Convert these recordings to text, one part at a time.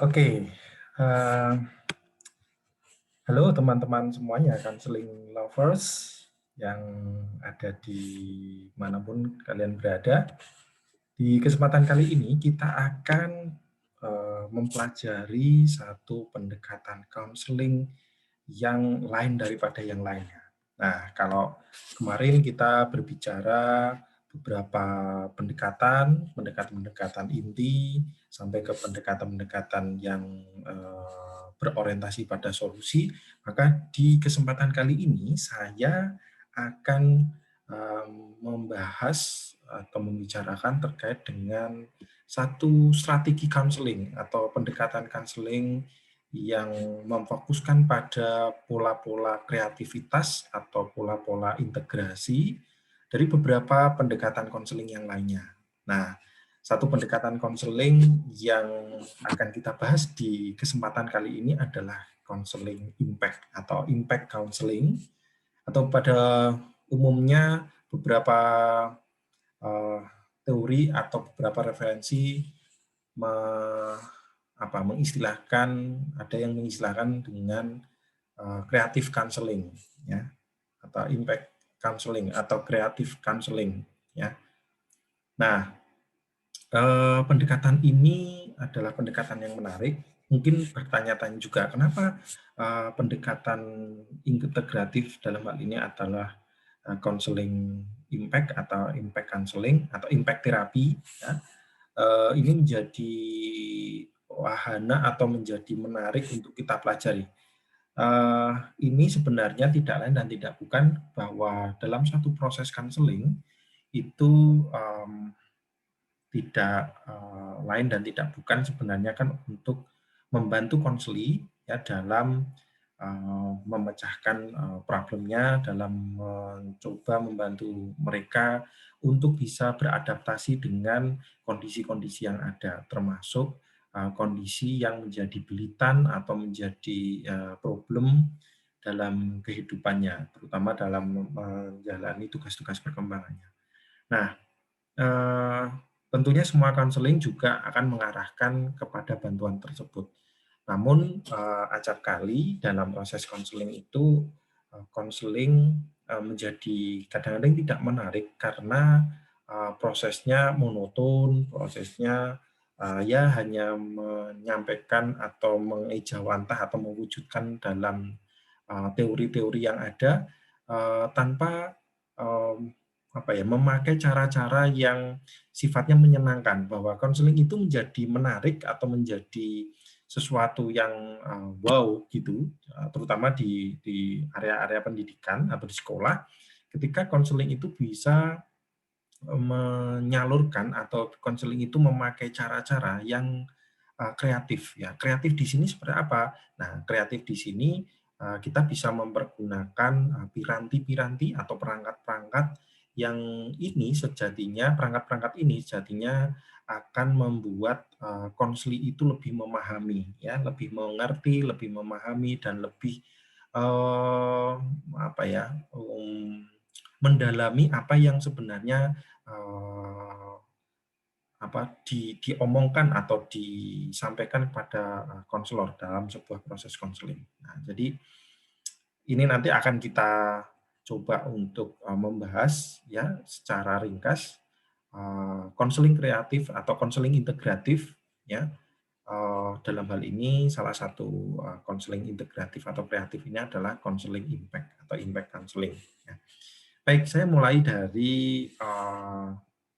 Oke, eh, halo teman-teman semuanya, counseling lovers yang ada di manapun kalian berada. Di kesempatan kali ini kita akan mempelajari satu pendekatan counseling yang lain daripada yang lainnya. Nah, kalau kemarin kita berbicara beberapa pendekatan inti, sampai ke pendekatan-pendekatan yang berorientasi pada solusi, maka di kesempatan kali ini saya akan membahas atau membicarakan terkait dengan satu strategi counseling atau pendekatan counseling yang memfokuskan pada pola-pola kreativitas atau pola-pola integrasi dari beberapa pendekatan konseling yang lainnya. Nah, satu pendekatan konseling yang akan kita bahas di kesempatan kali ini adalah konseling impact atau impact counseling, atau pada umumnya beberapa uh, teori atau beberapa referensi mengistilahkan, ada yang mengistilahkan dengan creative counseling, ya, atau impact counseling atau creative counseling, ya. Nah, pendekatan ini adalah pendekatan yang menarik. Mungkin bertanya-tanya juga, kenapa pendekatan integratif dalam hal ini adalah counseling impact atau impact counseling atau impact terapi, ya. Ini menjadi wahana atau menjadi menarik untuk kita pelajari. Ini sebenarnya tidak lain dan tidak bukan bahwa dalam satu proses counseling itu tidak lain dan tidak bukan sebenarnya kan untuk membantu konseli, ya, dalam memecahkan problemnya, dalam mencoba membantu mereka untuk bisa beradaptasi dengan kondisi-kondisi yang ada, termasuk kondisi yang menjadi belitan atau menjadi problem dalam kehidupannya, terutama dalam menjalani tugas-tugas perkembangannya. Nah, eh, tentunya semua konseling juga akan mengarahkan kepada bantuan tersebut. Namun acap kali dalam proses konseling itu konseling menjadi kadang-kadang tidak menarik karena prosesnya monoton, prosesnya ya hanya menyampaikan atau mengejawantah atau mewujudkan dalam teori-teori yang ada tanpa memakai cara-cara yang sifatnya menyenangkan, bahwa konseling itu menjadi menarik atau menjadi sesuatu yang wow gitu, terutama di area-area pendidikan atau di sekolah, ketika konseling itu bisa menyalurkan atau konseling itu memakai cara-cara yang kreatif, ya. Kreatif di sini seperti apa? Nah, kreatif di sini kita bisa mempergunakan piranti-piranti atau perangkat-perangkat yang ini sejatinya, perangkat-perangkat ini sejatinya akan membuat konseli itu lebih memahami, ya, lebih mengerti, lebih memahami, dan lebih eh, mendalami apa yang sebenarnya diomongkan atau disampaikan kepada konselor dalam sebuah proses konseling. Nah, jadi ini nanti akan kita coba untuk membahas, ya, secara ringkas konseling kreatif atau konseling integratif, ya. Dalam hal ini salah satu konseling integratif atau kreatif ini adalah konseling impact atau impact counseling, ya. Baik, saya mulai dari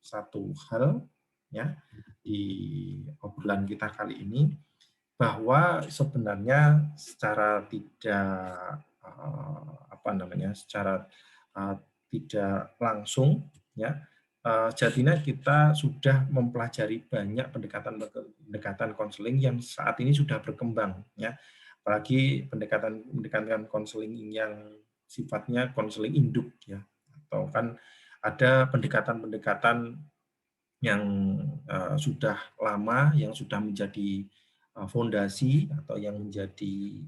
satu hal, ya, di obrolan kita kali ini, bahwa sebenarnya secara tidak secara tidak langsung, ya, jadinya kita sudah mempelajari banyak pendekatan konseling yang saat ini sudah berkembang, ya, apalagi pendekatan konseling yang sifatnya konseling induk, ya, atau kan ada pendekatan-pendekatan yang sudah lama, yang sudah menjadi fondasi atau yang menjadi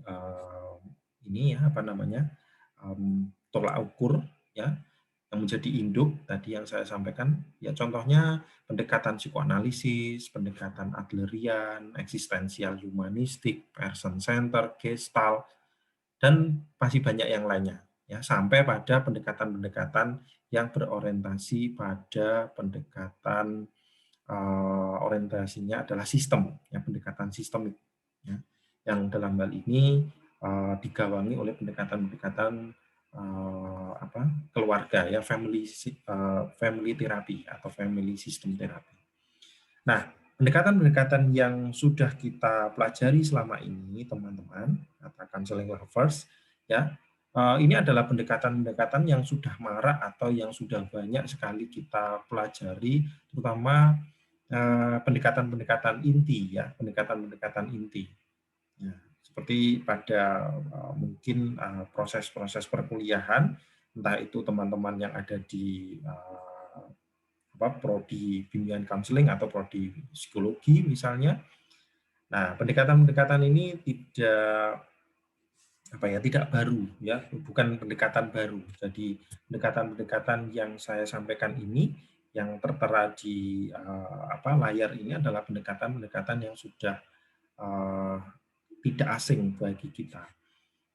tolak ukur, ya, yang menjadi induk tadi yang saya sampaikan, ya contohnya pendekatan psikoanalisis, pendekatan Adlerian, eksistensial humanistik, person center, gestalt, dan masih banyak yang lainnya. Ya, sampai pada pendekatan-pendekatan yang berorientasi pada pendekatan orientasinya adalah sistem, ya, pendekatan sistemik, ya, yang dalam hal ini digawangi oleh pendekatan-pendekatan keluarga, ya, family therapy atau family system therapy. Nah, pendekatan-pendekatan yang sudah kita pelajari selama ini, teman-teman, atau counseling lovers, ya, ini adalah pendekatan-pendekatan yang sudah marak atau yang sudah banyak sekali kita pelajari, terutama pendekatan-pendekatan inti, ya, pendekatan-pendekatan inti. Ya, seperti pada mungkin proses-proses perkuliahan, entah itu teman-teman yang ada di prodi bimbingan konseling atau prodi psikologi misalnya. Nah, pendekatan-pendekatan ini tidak baru, ya, bukan pendekatan baru. Jadi pendekatan-pendekatan yang saya sampaikan ini yang tertera di layar ini adalah pendekatan-pendekatan yang sudah tidak asing bagi kita.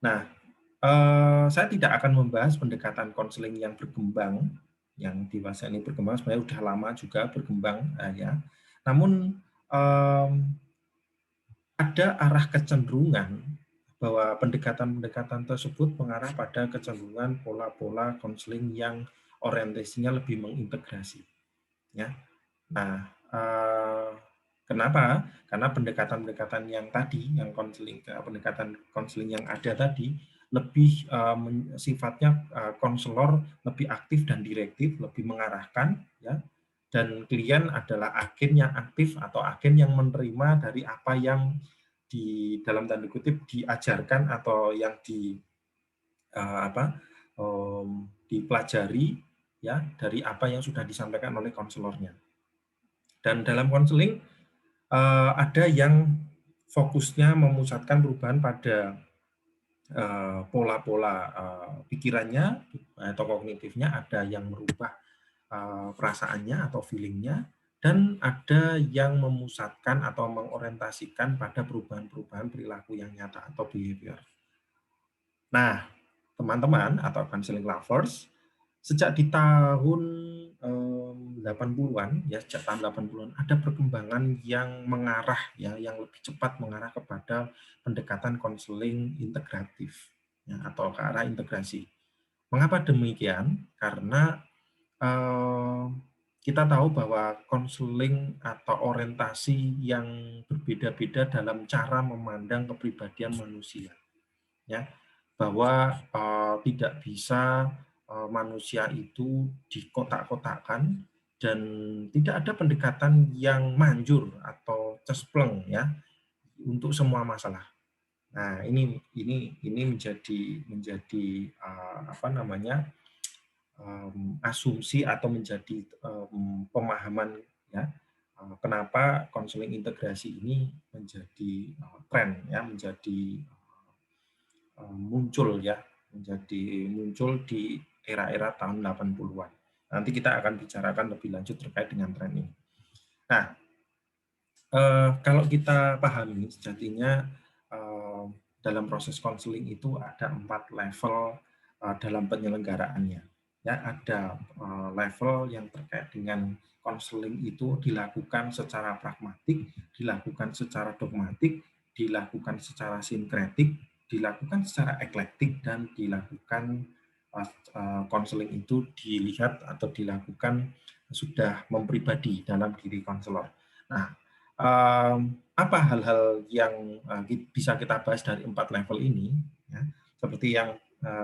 Nah, saya tidak akan membahas pendekatan konseling yang berkembang, yang di masa ini berkembang, sebenarnya sudah lama juga berkembang, ya. Namun ada arah kecenderungan bahwa pendekatan-pendekatan tersebut mengarah pada kecenderungan pola-pola konseling yang orientasinya lebih mengintegrasi, ya. Nah, kenapa? Karena pendekatan-pendekatan yang tadi, yang pendekatan konseling yang ada tadi, lebih sifatnya konselor lebih aktif dan direktif, lebih mengarahkan, ya. Dan klien adalah agen yang aktif atau agen yang menerima dari apa yang di dalam tanda kutip diajarkan atau yang dipelajari, ya, dari apa yang sudah disampaikan oleh konselornya. Dan dalam konseling ada yang fokusnya memusatkan perubahan pada pola-pola pikirannya atau kognitifnya, ada yang merubah perasaannya atau feelingnya, dan ada yang memusatkan atau mengorientasikan pada perubahan-perubahan perilaku yang nyata atau behavior. Nah, teman-teman atau counseling lovers, sejak di tahun 80-an, ya, sejak tahun 80-an ada perkembangan yang mengarah, ya, yang lebih cepat mengarah kepada pendekatan konseling integratif, ya, atau ke arah integrasi. Mengapa demikian? Karena kita tahu bahwa konseling atau orientasi yang berbeda-beda dalam cara memandang kepribadian manusia, ya, bahwa tidak bisa manusia itu dikotak-kotakkan dan tidak ada pendekatan yang manjur atau cespleng, ya, untuk semua masalah. Nah, ini menjadi asumsi atau menjadi pemahaman, ya, kenapa konseling integrasi ini menjadi tren, ya, menjadi muncul di era-era tahun 80-an. Nanti kita akan bicarakan lebih lanjut terkait dengan tren ini. Nah, kalau kita pahami sejatinya dalam proses konseling itu ada 4 level dalam penyelenggaraannya. Ya, ada level yang terkait dengan konseling itu dilakukan secara pragmatik, dilakukan secara dogmatik, dilakukan secara sinkretik, dilakukan secara eklektik, dan dilakukan konseling itu dilihat atau dilakukan sudah mempribadi dalam diri konselor. Nah, apa hal-hal yang bisa kita bahas dari 4 level ini, ya, seperti yang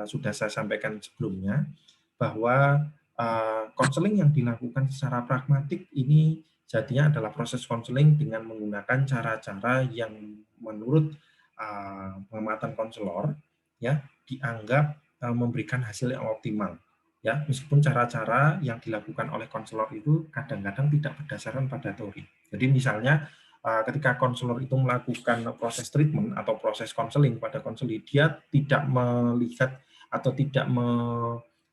sudah saya sampaikan sebelumnya, bahwa konseling yang dilakukan secara pragmatik ini jadinya adalah proses konseling dengan menggunakan cara-cara yang menurut pengamatan konselor, ya, dianggap memberikan hasil yang optimal, ya, meskipun cara-cara yang dilakukan oleh konselor itu kadang-kadang tidak berdasarkan pada teori. Jadi misalnya ketika konselor itu melakukan proses treatment atau proses konseling pada konseli, dia tidak melihat atau tidak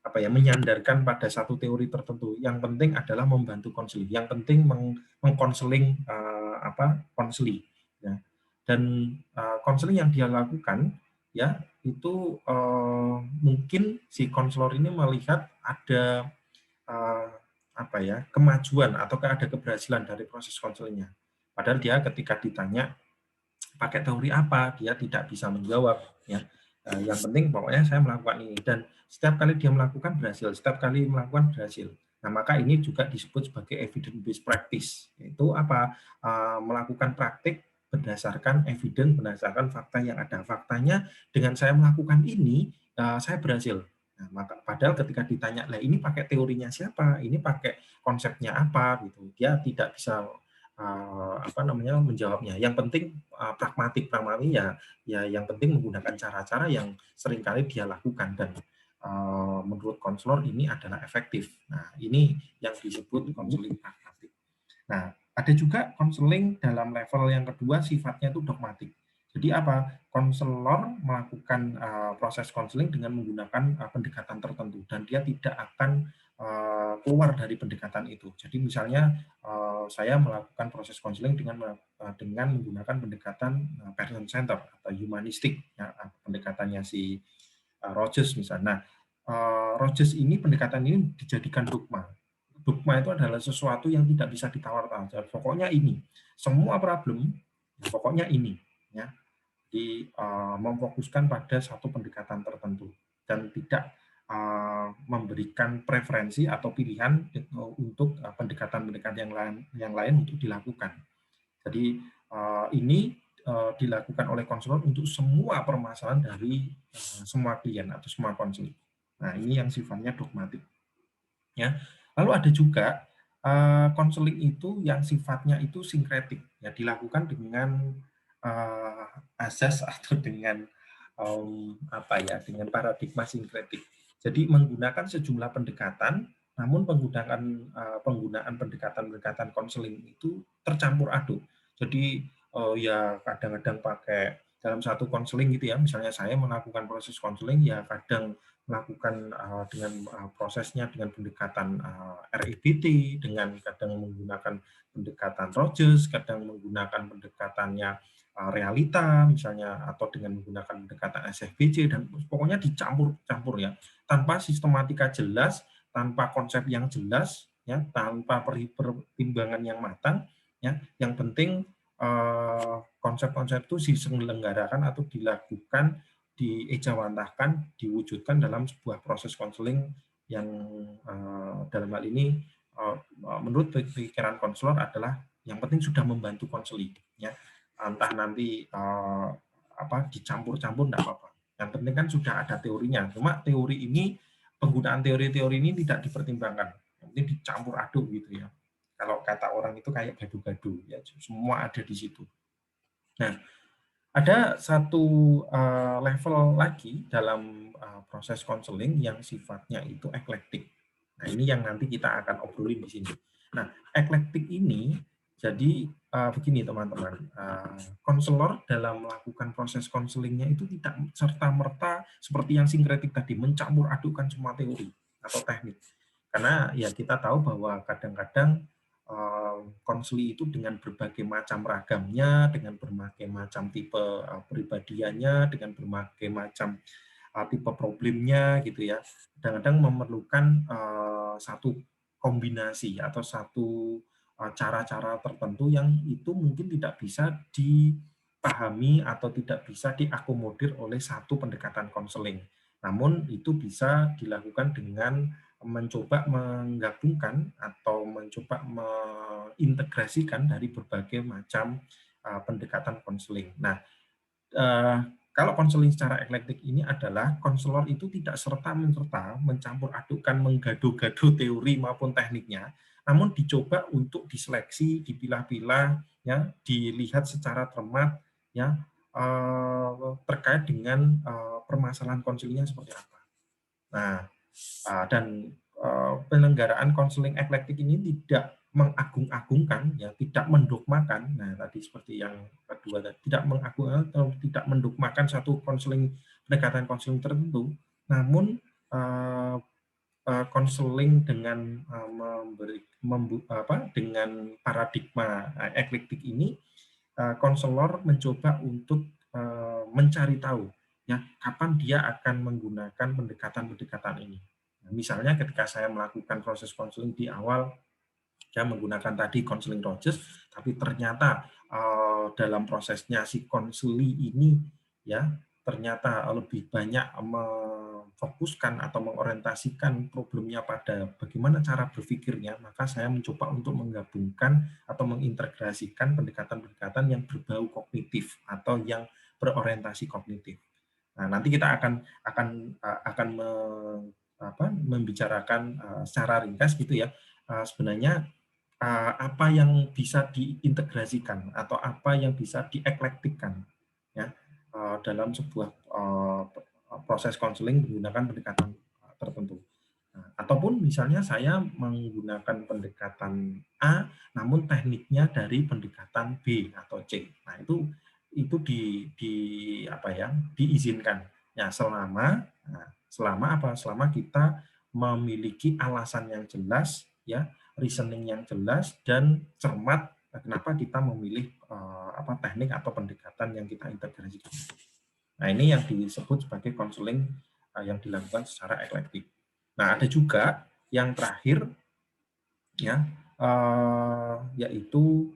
apa ya, menyandarkan pada satu teori tertentu. Yang penting adalah membantu konseling. Yang penting mengkonseling konseli. Ya. Dan konseling yang dia lakukan ya itu mungkin si konselor ini melihat ada apa ya, kemajuan atau ada keberhasilan dari proses konselingnya. Padahal dia ketika ditanya pakai teori apa, dia tidak bisa menjawab. Ya. Yang penting pokoknya saya melakukan ini. Dan setiap kali dia melakukan berhasil, setiap kali melakukan berhasil. Nah, maka ini juga disebut sebagai evidence-based practice. Yaitu apa? Melakukan praktik berdasarkan evidence, berdasarkan fakta yang ada. Faktanya dengan saya melakukan ini, saya berhasil. Nah, maka padahal ketika ditanya, lah ini pakai teorinya siapa? Ini pakai konsepnya apa? Gitu. Dia tidak bisa menjawabnya. Yang penting pragmatik ya yang penting menggunakan cara-cara yang seringkali dia lakukan dan menurut konselor ini adalah efektif. Nah, ini yang disebut konseling pragmatik. Nah, ada juga konseling dalam level yang kedua sifatnya itu dogmatik. Jadi apa? Konselor melakukan proses konseling dengan menggunakan pendekatan tertentu dan dia tidak akan keluar dari pendekatan itu. Jadi misalnya saya melakukan proses konseling dengan menggunakan pendekatan person center atau humanistik, ya, pendekatannya si Rogers misalnya. Nah, Rogers ini pendekatan ini dijadikan dogma. Dogma itu adalah sesuatu yang tidak bisa ditawar-tawar. Pokoknya ini, semua problem, ya, pokoknya ini, ya. Di memfokuskan pada satu pendekatan tertentu dan tidak memberikan preferensi atau pilihan untuk pendekatan-pendekatan yang lain untuk dilakukan. Jadi ini dilakukan oleh konselor untuk semua permasalahan dari semua klien atau semua konseling. Nah, ini yang sifatnya dogmatik. Ya. Lalu ada juga konseling itu yang sifatnya itu sinkretik, ya, dilakukan dengan asas atau dengan dengan paradigma sinkretik. Jadi menggunakan sejumlah pendekatan, namun penggunaan pendekatan-pendekatan konseling itu tercampur aduk. Jadi ya kadang-kadang pakai dalam satu konseling gitu ya, misalnya saya melakukan proses konseling ya kadang melakukan dengan prosesnya dengan pendekatan REBT, dengan kadang menggunakan pendekatan Rogers, kadang menggunakan pendekatannya realita misalnya, atau dengan menggunakan pendekatan SFBC, dan pokoknya dicampur-campur ya, tanpa sistematika jelas, tanpa konsep yang jelas, ya, tanpa pertimbangan yang matang, ya. Yang penting konsep-konsep itu diselenggarakan atau dilakukan, diejawantahkan, diwujudkan dalam sebuah proses konseling yang dalam hal ini menurut pikiran konselor adalah yang penting sudah membantu konseling, ya. Entah nanti dicampur-campur enggak apa-apa. Yang penting kan sudah ada teorinya. Cuma teori ini, penggunaan teori-teori ini tidak dipertimbangkan. Yang penting dicampur aduk gitu ya. Kalau kata orang itu kayak gadu-gadu, ya, semua ada di situ. Nah, ada satu level lagi dalam proses konseling yang sifatnya itu eklektik. Nah, ini yang nanti kita akan obrolin di sini. Nah, eklektik ini jadi begini teman-teman, konselor dalam melakukan proses konselingnya itu tidak serta-merta seperti yang sinkretik tadi, mencampur adukan semua teori atau teknik. Karena ya kita tahu bahwa kadang-kadang konseli itu dengan berbagai macam ragamnya, dengan berbagai macam tipe pribadiannya, dengan berbagai macam tipe problemnya gitu ya. Kadang-kadang memerlukan satu kombinasi atau satu cara-cara tertentu yang itu mungkin tidak bisa dipahami atau tidak bisa diakomodir oleh satu pendekatan konseling. Namun itu bisa dilakukan dengan mencoba menggabungkan atau mencoba mengintegrasikan dari berbagai macam pendekatan konseling. Nah, kalau konseling secara eklektik ini adalah konselor itu tidak serta-merta mencampur adukkan, menggado-gado teori maupun tekniknya, namun dicoba untuk diseleksi, dipilah-pilah, ya, dilihat secara cermat, ya, terkait dengan permasalahan konselingnya seperti apa. Nah, dan penyelenggaraan konseling eklektik ini tidak mengagung-agungkan, ya, tidak mendogmakan. Nah, tadi seperti yang kedua tadi, tidak mengagungkan atau tidak mendogmakan satu pendekatan konseling tertentu, namun konseling dengan dengan paradigma eklektik ini, konselor mencoba untuk mencari tahu ya kapan dia akan menggunakan pendekatan-pendekatan ini. Nah, misalnya ketika saya melakukan proses konseling di awal, saya menggunakan tadi konseling Rogers, tapi ternyata dalam prosesnya si konseli ini ya ternyata lebih banyak memfokuskan atau mengorientasikan problemnya pada bagaimana cara berpikirnya, maka saya mencoba untuk menggabungkan atau mengintegrasikan pendekatan-pendekatan yang berbau kognitif atau yang berorientasi kognitif. Nah, nanti kita akan membicarakan secara ringkas gitu ya. Sebenarnya apa yang bisa diintegrasikan atau apa yang bisa dieklektikkan ya dalam sebuah proses konseling menggunakan pendekatan tertentu. Nah, ataupun misalnya saya menggunakan pendekatan A namun tekniknya dari pendekatan B atau C. Nah, itu diizinkan ya selama apa? Selama kita memiliki alasan yang jelas ya, reasoning yang jelas dan cermat kenapa kita memilih teknik atau pendekatan yang kita integrasikan. Nah, ini yang disebut sebagai konseling yang dilakukan secara eklektik. Nah, ada juga yang terakhir ya, yaitu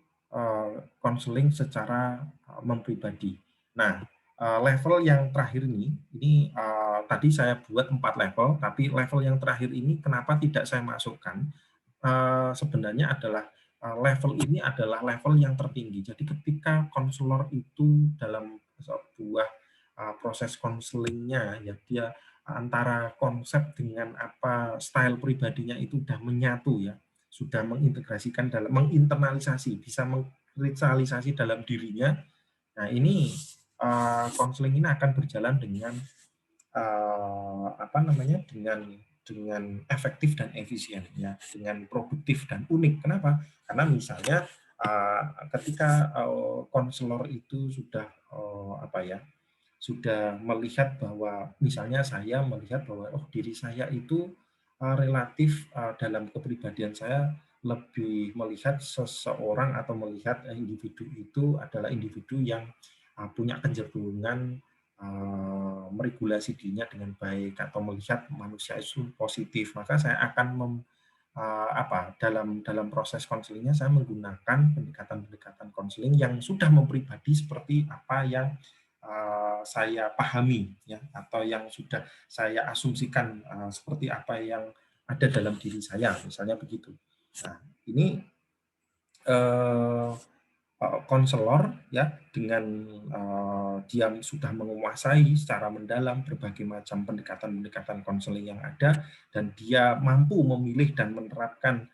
konseling secara mempribadi. Nah, level yang terakhir ini tadi saya buat 4 level, tapi level yang terakhir ini kenapa tidak saya masukkan? Sebenarnya adalah level ini adalah level yang tertinggi. Jadi ketika konselor itu dalam sebuah proses konselingnya ya dia antara konsep dengan apa style pribadinya itu sudah menyatu ya, sudah mengintegrasikan dalam menginternalisasi, bisa mengkristalisasi dalam dirinya. Nah, ini konseling ini akan berjalan dengan dengan efektif dan efisien ya, dengan produktif dan unik. Kenapa? Karena misalnya ketika konselor itu sudah sudah melihat bahwa misalnya saya melihat bahwa diri saya itu relatif dalam kepribadian saya lebih melihat seseorang atau melihat individu itu adalah individu yang punya kecenderungan meregulasi dirinya dengan baik atau melihat manusia itu positif, maka saya akan dalam proses konselingnya saya menggunakan pendekatan-pendekatan konseling yang sudah mempribadi seperti apa yang saya pahami ya, atau yang sudah saya asumsikan seperti apa yang ada dalam diri saya, misalnya begitu. Nah, ini konselor ya dengan dia sudah menguasai secara mendalam berbagai macam pendekatan-pendekatan konseling yang ada dan dia mampu memilih dan menerapkan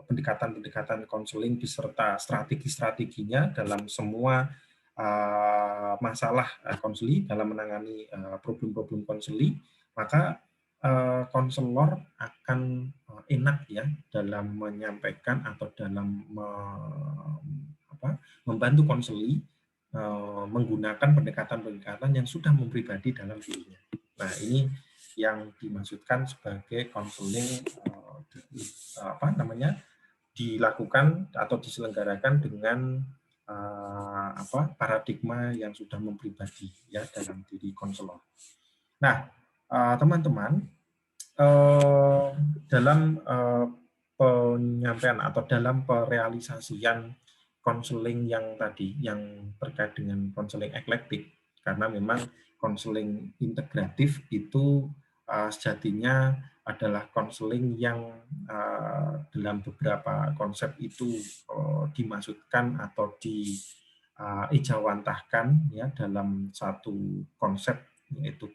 pendekatan-pendekatan konseling beserta strategi-strateginya dalam semua masalah konseling dalam menangani problem-problem konseling, maka konselor akan enak ya dalam menyampaikan atau dalam membantu konseli menggunakan pendekatan-pendekatan yang sudah mempribadi dalam dirinya. Nah, ini yang dimaksudkan sebagai konseling dilakukan atau diselenggarakan dengan paradigma yang sudah mempribadi ya dalam diri konselor. Nah, teman-teman, dalam penyampaian atau dalam perealisasian konseling yang tadi yang terkait dengan konseling eklektik, karena memang konseling integratif itu sejatinya adalah konseling yang dalam beberapa konsep itu dimaksudkan atau diijawantahkan ya dalam satu konsep, yaitu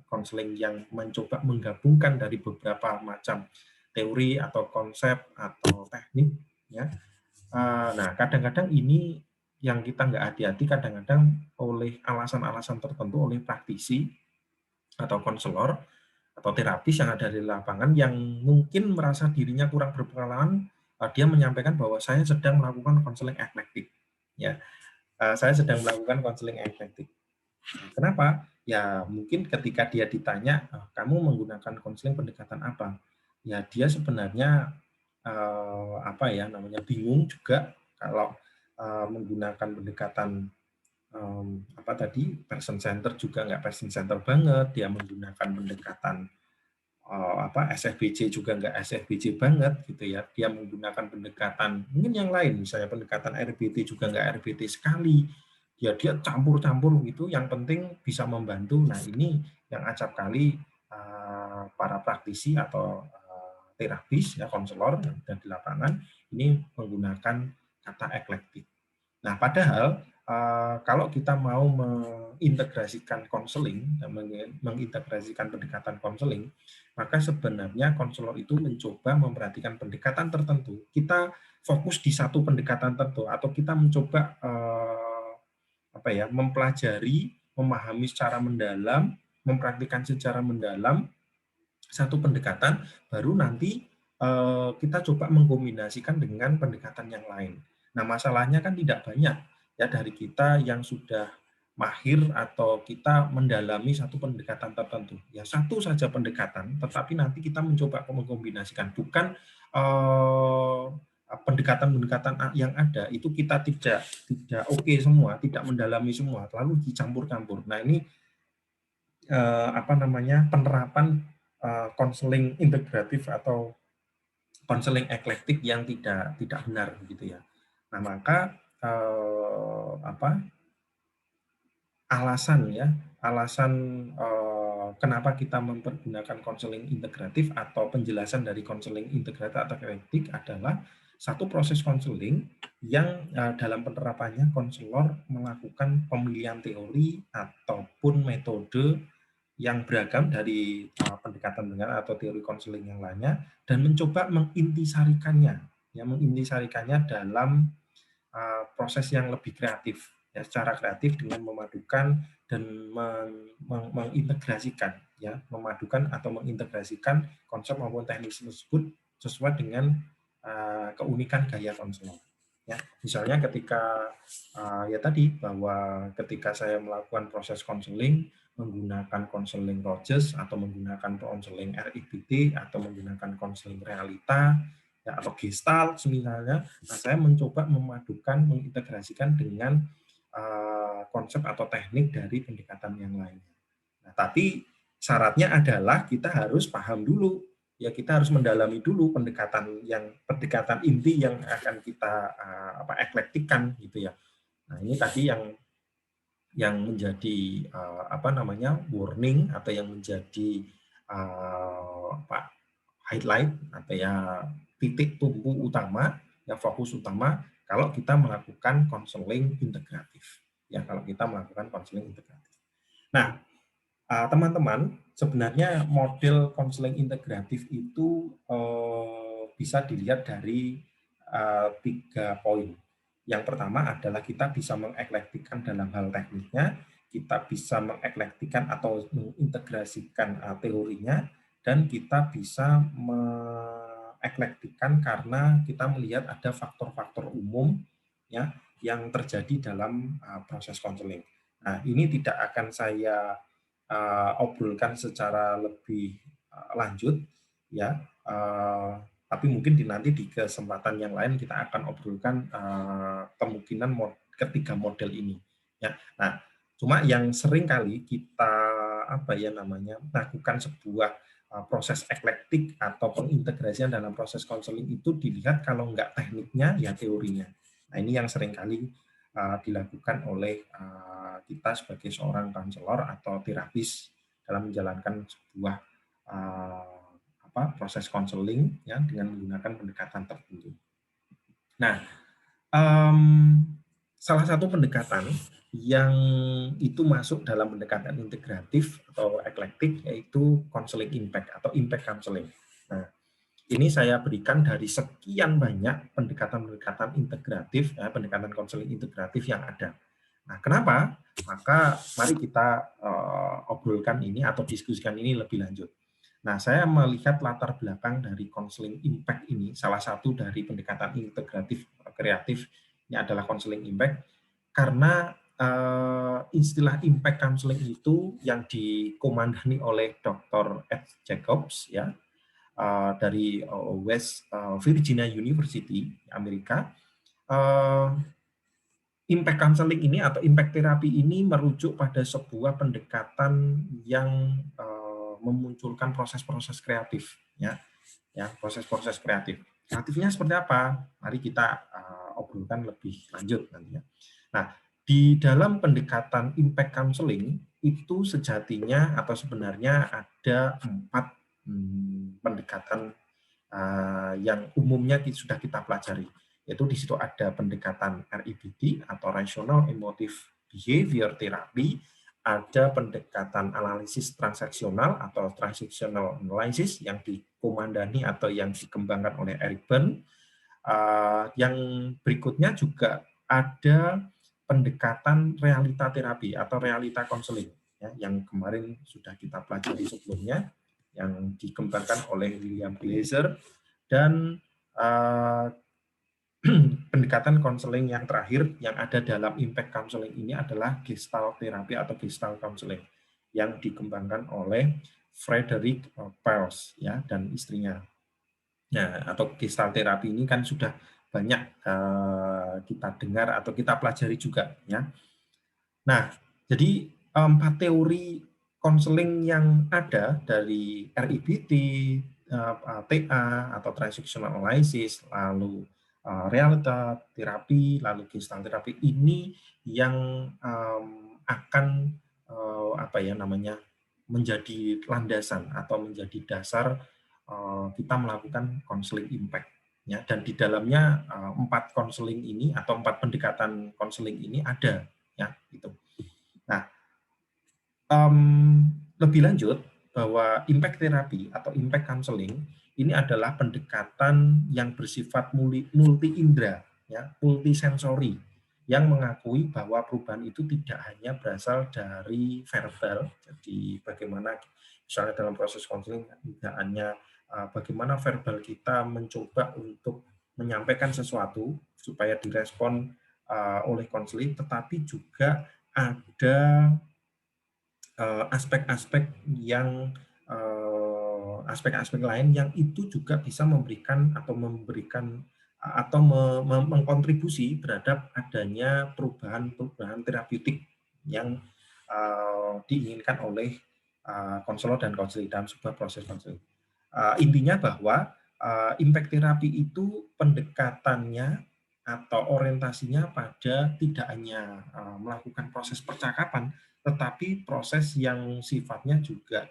konseling yang mencoba menggabungkan dari beberapa macam teori atau konsep atau teknik ya. Nah, kadang-kadang ini yang kita nggak hati-hati kadang-kadang oleh alasan-alasan tertentu oleh praktisi atau konselor atau terapis yang ada di lapangan yang mungkin merasa dirinya kurang berpengalaman, dia menyampaikan bahwa saya sedang melakukan konseling eklektik ya. Saya sedang melakukan konseling eklektik. Kenapa? Ya mungkin ketika dia ditanya, kamu menggunakan konseling pendekatan apa? Ya dia sebenarnya apa ya namanya bingung juga kalau menggunakan pendekatan apa tadi person center juga nggak person center banget, dia menggunakan pendekatan apa SFBC juga nggak SFBC banget gitu ya, dia menggunakan pendekatan mungkin yang lain, misalnya pendekatan RBT juga nggak RBT sekali, dia campur-campur gitu, yang penting bisa membantu. Nah ini yang acap kali para praktisi atau terapis ya konselor dan di lapangan ini menggunakan kata eklektik. Nah, padahal kalau kita mau mengintegrasikan konseling, mengintegrasikan pendekatan konseling, maka sebenarnya konselor itu mencoba memperhatikan pendekatan tertentu. Kita fokus di satu pendekatan tertentu, atau kita mencoba apa ya, mempelajari, memahami secara mendalam, mempraktikkan secara mendalam satu pendekatan, baru nanti kita coba mengkombinasikan dengan pendekatan yang lain. Nah, masalahnya kan tidak banyak ya dari kita yang sudah mahir atau kita mendalami satu pendekatan tertentu. Ya satu saja pendekatan, tetapi nanti kita mencoba mengkombinasikan, bukan pendekatan-pendekatan yang ada itu kita tidak oke semua, tidak mendalami semua, lalu dicampur-campur. Nah, ini apa namanya penerapan konseling integratif atau konseling eklektik yang tidak benar gitu ya. Nah, maka apa alasan kenapa kita mempergunakan konseling integratif atau penjelasan dari konseling integratif atau eklektik adalah satu proses konseling yang dalam penerapannya konselor melakukan pemilihan teori ataupun metode yang beragam dari pendekatan dengan atau teori konseling yang lainnya dan mencoba mengintisarikannya dalam proses yang lebih kreatif ya, secara kreatif dengan memadukan dan mengintegrasikan ya, memadukan atau mengintegrasikan konsep maupun teknik tersebut sesuai dengan keunikan gaya konselor. Ya, misalnya ketika ya tadi bahwa ketika saya melakukan proses konseling menggunakan konseling Rogers atau menggunakan konseling RIBT atau menggunakan konseling realita ya, atau gestalt misalnya, nah saya mencoba memadukan, mengintegrasikan dengan konsep atau teknik dari pendekatan yang lainnya. Nah, tapi syaratnya adalah kita harus paham dulu, ya kita harus mendalami dulu pendekatan inti yang akan kita eklektikan gitu ya. Nah ini tadi yang menjadi apa namanya warning atau yang menjadi highlight atau ya titik tumpu utama, ya fokus utama kalau kita melakukan konseling integratif. Ya kalau kita melakukan konseling integratif. Nah, teman-teman, sebenarnya model konseling integratif itu bisa dilihat dari 3 poin. Yang pertama adalah kita bisa mengeklektikan dalam hal tekniknya, kita bisa mengeklektikan atau mengintegrasikan teorinya, dan kita bisa mengeklektikan karena kita melihat ada faktor-faktor umum ya yang terjadi dalam proses konseling. Nah, ini tidak akan saya obrolkan secara lebih lanjut ya, tapi mungkin nanti di kesempatan yang lain kita akan obrolkan kemungkinan ketiga model ini ya. Nah, cuma yang sering kali kita apa ya namanya lakukan sebuah proses eklektik atau pengintegrasian dalam proses konseling itu dilihat kalau enggak tekniknya ya teorinya. Nah, ini yang sering kali dilakukan oleh kita sebagai seorang konselor atau terapis dalam menjalankan sebuah proses konseling ya dengan menggunakan pendekatan tertentu. Nah, salah satu pendekatan yang itu masuk dalam pendekatan integratif atau eklektik yaitu counseling impact atau impact counseling. Nah, ini saya berikan dari sekian banyak pendekatan-pendekatan integratif, ya, pendekatan konseling integratif yang ada. Nah, kenapa? Maka mari kita obrolkan ini atau diskusikan ini lebih lanjut. Nah, saya melihat latar belakang dari konseling impact ini, salah satu dari pendekatan integratif kreatif ini adalah konseling impact, karena istilah impact counseling itu yang dikomandani oleh Dr. Ed Jacobs ya, dari West Virginia University Amerika. Impact counseling ini atau impact terapi ini merujuk pada sebuah pendekatan yang memunculkan proses-proses kreatif ya, proses-proses kreatif. Kreatifnya seperti apa? Mari kita obrolkan lebih lanjut nantinya. Nah, di dalam pendekatan impact counseling itu sejatinya atau sebenarnya ada 4 pendekatan yang umumnya sudah kita pelajari. Yaitu di situ ada pendekatan REBT atau Rational Emotive Behavior Therapy, ada pendekatan analisis transaksional atau transactional analysis yang dikomandani atau yang dikembangkan oleh Eric Berne. Yang berikutnya juga ada pendekatan realita terapi atau realita konseling ya, yang kemarin sudah kita pelajari sebelumnya, yang dikembangkan oleh William Glasser, dan pendekatan konseling yang terakhir yang ada dalam impact counseling ini adalah gestalt terapi atau gestalt counseling yang dikembangkan oleh Frederick Perls ya dan istrinya. Nah, atau gestalt terapi ini kan sudah banyak kita dengar atau kita pelajari juga ya. Nah, jadi 4 teori konseling yang ada dari REBT, TA atau transactional analysis, lalu realita terapi, lalu gestalt terapi ini yang akan menjadi landasan atau menjadi dasar kita melakukan konseling impact ya, dan di dalamnya 4 konseling ini atau 4 pendekatan konseling ini ada ya gitu. Nah, lebih lanjut bahwa impact therapy atau impact counseling ini adalah pendekatan yang bersifat multi indera ya, multisensori, yang mengakui bahwa perubahan itu tidak hanya berasal dari verbal. Jadi bagaimana misalnya dalam proses konseling tidak hanya bagaimana verbal kita mencoba untuk menyampaikan sesuatu supaya direspon oleh konseling, tetapi juga ada aspek-aspek lain yang itu juga bisa memberikan atau mengkontribusi terhadap adanya perubahan terapeutik yang diinginkan oleh konselor dan konseling dalam sebuah proses konseling. Intinya bahwa impact terapi itu pendekatannya atau orientasinya pada tidak hanya melakukan proses percakapan, tetapi proses yang sifatnya juga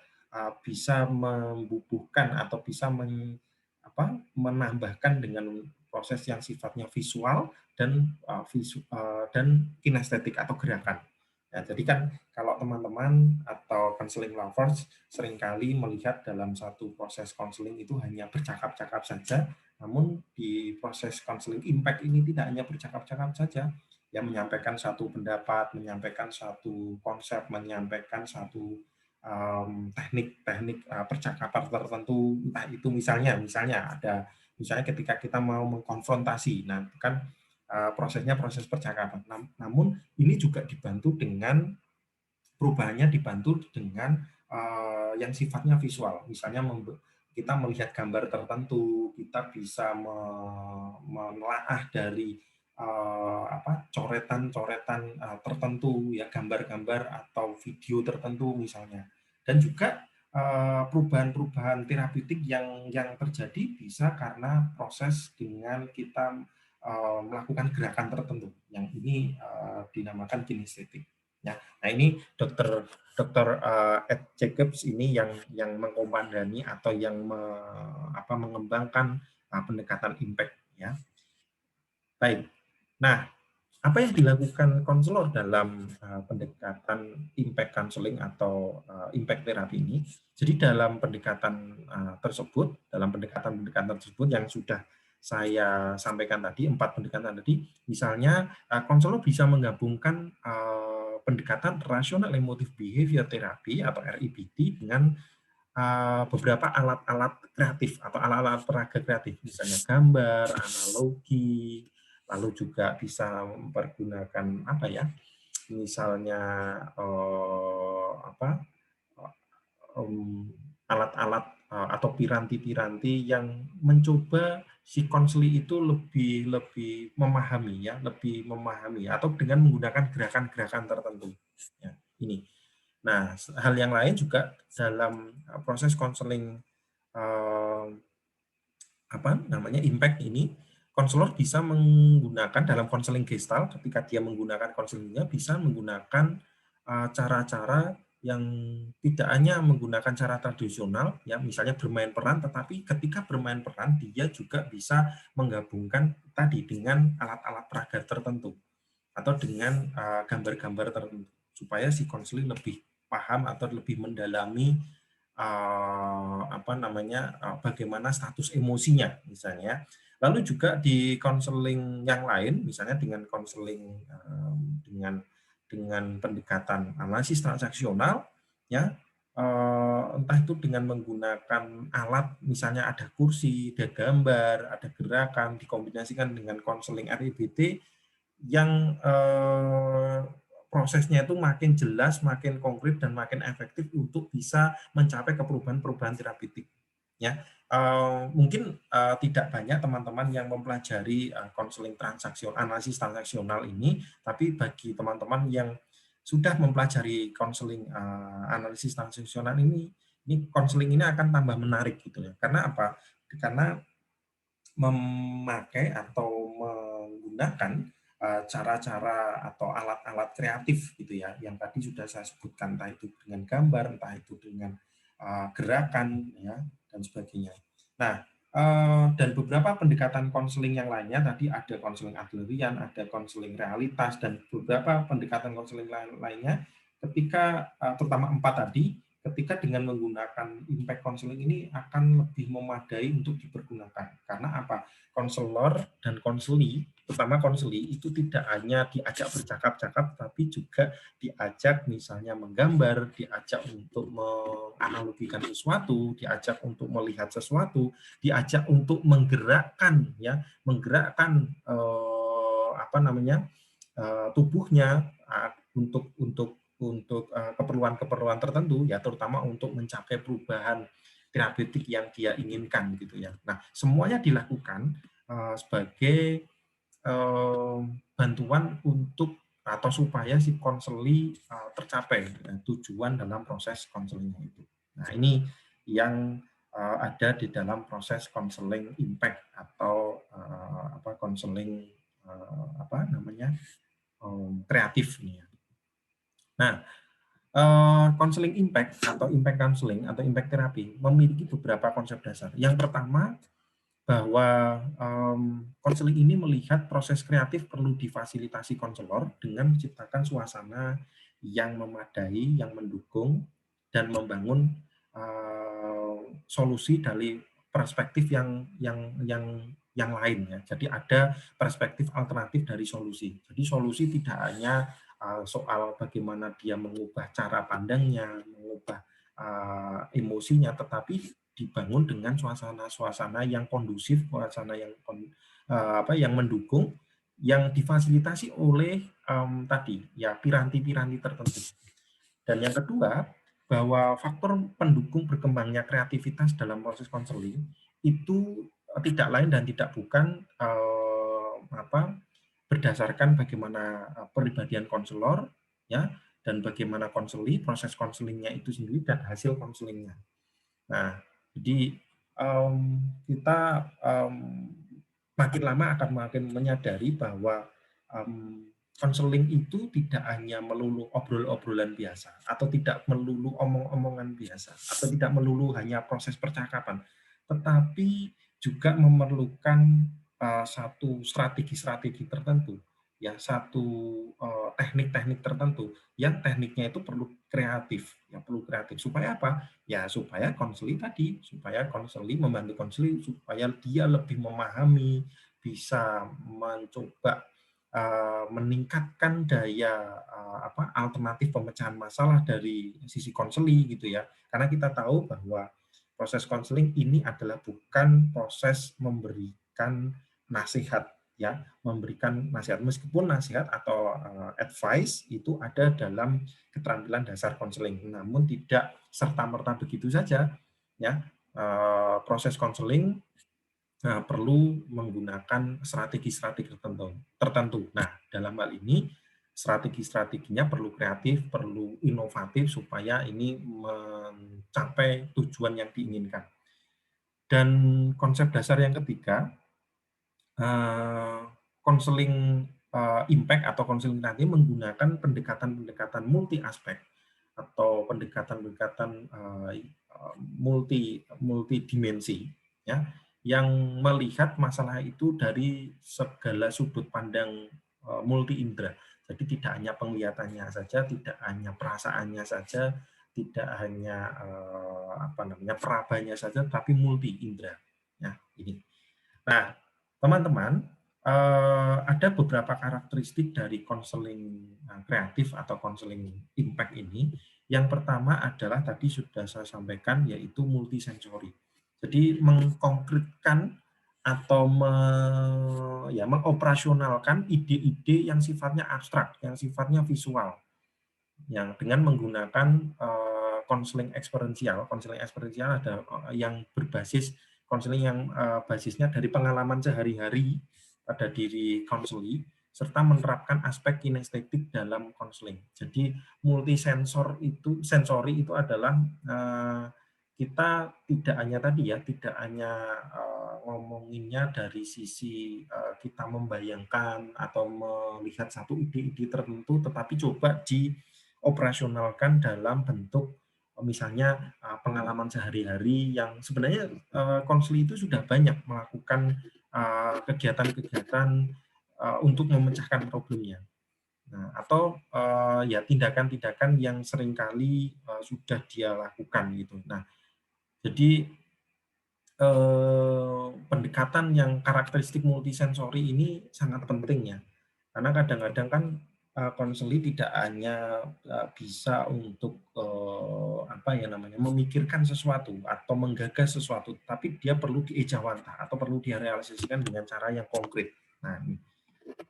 bisa membubuhkan atau bisa menambahkan dengan proses yang sifatnya visual dan kinestetik atau gerakan. Ya, jadi kan kalau teman-teman atau counseling lovers seringkali melihat dalam satu proses konseling itu hanya bercakap-cakap saja, namun di proses konseling impact ini tidak hanya bercakap-cakap saja, yang menyampaikan satu pendapat, menyampaikan satu konsep, menyampaikan satu teknik-teknik percakapan tertentu, entah itu misalnya ketika kita mau mengkonfrontasi, nah kan prosesnya proses percakapan. Namun ini juga dibantu dengan perubahannya dibantu dengan yang sifatnya visual. Misalnya kita melihat gambar tertentu, kita bisa menelaah dari coretan-coretan tertentu ya, gambar-gambar atau video tertentu misalnya. Dan juga perubahan-perubahan terapeutik yang terjadi bisa karena proses dengan kita melakukan gerakan tertentu yang ini dinamakan kinestetik. Ya, nah ini Dr. Ed Jacobs ini yang mengkomandani atau yang mengembangkan pendekatan impact ya. Baik. Nah, apa yang dilakukan konselor dalam pendekatan impact counseling atau impact therapy ini? Jadi dalam pendekatan tersebut yang sudah saya sampaikan tadi, 4 pendekatan tadi, misalnya konselor bisa menggabungkan pendekatan rational emotive behavior therapy atau REBT dengan beberapa alat-alat kreatif atau alat-alat peraga kreatif, misalnya gambar, analogi, lalu juga bisa mempergunakan misalnya apa alat-alat atau piranti-piranti yang mencoba si konseli itu lebih lebih memahami ya, lebih memahami atau dengan menggunakan gerakan-gerakan tertentu. Ya, ini. Nah, hal yang lain juga dalam proses konseling apa namanya impact ini, konselor bisa menggunakan dalam konseling Gestalt ketika dia menggunakan konselingnya bisa menggunakan cara-cara yang tidak hanya menggunakan cara tradisional ya misalnya bermain peran, tetapi ketika bermain peran dia juga bisa menggabungkan tadi dengan alat-alat peraga tertentu atau dengan gambar-gambar tertentu supaya si konseling lebih paham atau lebih mendalami apa namanya bagaimana status emosinya misalnya. Lalu juga di konseling yang lain misalnya dengan konseling dengan pendekatan analisis transaksional ya, entah itu dengan menggunakan alat misalnya ada kursi, ada gambar, ada gerakan dikombinasikan dengan konseling RIBT yang prosesnya itu makin jelas, makin konkret dan makin efektif untuk bisa mencapai ke perubahan-perubahan terapeutik. Ya, mungkin tidak banyak teman-teman yang mempelajari konseling transaksional, analisis transaksional ini, tapi bagi teman-teman yang sudah mempelajari konseling analisis transaksional ini konseling ini akan tambah menarik gitu ya. Karena apa? Karena memakai atau menggunakan cara-cara atau alat-alat kreatif gitu ya yang tadi sudah saya sebutkan, entah itu dengan gambar, entah itu dengan gerakan ya dan sebagainya. Nah, dan beberapa pendekatan konseling yang lainnya tadi ada konseling Adlerian, ada konseling realitas dan beberapa pendekatan konseling lainnya ketika terutama 4 tadi ketika dengan menggunakan impact counseling ini akan lebih memadai untuk dipergunakan. Karena apa? Konselor dan konseli, terutama konseli, itu tidak hanya diajak bercakap-cakap, tapi juga diajak misalnya menggambar, diajak untuk menganalogikan sesuatu, diajak untuk melihat sesuatu, diajak untuk menggerakkan, ya, menggerakkan apa namanya tubuhnya untuk keperluan-keperluan tertentu ya terutama untuk mencapai perubahan terapeutik yang dia inginkan gitu ya. Nah, semuanya dilakukan sebagai bantuan untuk atau supaya si konseli tercapai tujuan dalam proses konselingnya itu. Nah, ini yang ada di dalam proses konseling impact atau apa konseling apa namanya kreatif ini ya. Nah, konseling impact atau impact counseling atau impact terapi memiliki beberapa konsep dasar. Yang pertama, bahwa konseling ini melihat proses kreatif perlu difasilitasi konselor dengan menciptakan suasana yang memadai, yang mendukung, dan membangun solusi dari perspektif yang lain ya. Jadi ada perspektif alternatif dari solusi. Jadi solusi tidak hanya soal bagaimana dia mengubah cara pandangnya, mengubah emosinya, tetapi dibangun dengan suasana-suasana yang kondusif, suasana yang mendukung, yang difasilitasi oleh tadi ya piranti-piranti tertentu. Dan yang kedua, bahwa faktor pendukung berkembangnya kreativitas dalam proses konseling itu tidak lain dan tidak bukan berdasarkan bagaimana kepribadian konselor ya dan bagaimana konseli, proses konselingnya itu sendiri dan hasil konselingnya. Nah, jadi kita makin lama akan makin menyadari bahwa konseling itu tidak hanya melulu obrol-obrolan biasa atau tidak melulu omong-omongan biasa atau tidak melulu hanya proses percakapan, tetapi juga memerlukan satu strategi-strategi tertentu, ya satu teknik-teknik tertentu yang tekniknya itu perlu kreatif, ya perlu kreatif supaya apa? Ya supaya konseli tadi, supaya konseli membantu konseli supaya dia lebih memahami, bisa mencoba meningkatkan daya alternatif pemecahan masalah dari sisi konseli gitu ya. Karena kita tahu bahwa proses konseling ini adalah bukan proses memberikan nasihat ya, memberikan nasihat, meskipun nasihat atau advice itu ada dalam keterampilan dasar konseling, namun tidak serta-merta begitu saja, ya. Proses konseling perlu menggunakan strategi-strategi tertentu. Nah, dalam hal ini strategi-strateginya perlu kreatif, perlu inovatif supaya ini mencapai tujuan yang diinginkan. Dan konsep dasar yang ketiga, konseling impact atau konseling nanti menggunakan pendekatan-pendekatan multi aspek atau pendekatan-pendekatan multidimensi, ya, yang melihat masalah itu dari segala sudut pandang multi indera. Jadi tidak hanya penglihatannya saja, tidak hanya perasaannya saja, tidak hanya perabanya saja, tapi multi indera. Ya, ini. Nah, teman-teman, ada beberapa karakteristik dari konseling kreatif atau konseling impact ini. Yang pertama adalah tadi sudah saya sampaikan, yaitu multisensori. Jadi mengkonkretkan atau mengoperasionalkan ide-ide yang sifatnya abstrak, yang sifatnya visual, yang dengan menggunakan konseling eksperiensial. Konseling eksperiensial ada yang berbasis konseling yang basisnya dari pengalaman sehari-hari pada diri konseli, serta menerapkan aspek kinestetik dalam konseling. Jadi sensori itu adalah kita tidak hanya tadi ya, tidak hanya ngomonginnya dari sisi kita membayangkan atau melihat satu ide-ide tertentu, tetapi coba dioperasionalkan dalam bentuk misalnya pengalaman sehari-hari yang sebenarnya konseli itu sudah banyak melakukan kegiatan-kegiatan untuk memecahkan problemnya. Nah, atau ya tindakan-tindakan yang seringkali sudah dia lakukan gitu. Nah, jadi pendekatan yang karakteristik multisensori ini sangat penting ya, karena kadang-kadang kan konseli tidak hanya bisa untuk memikirkan sesuatu atau menggagas sesuatu, tapi dia perlu diejawantah atau perlu direalisasikan dengan cara yang konkret. Nah,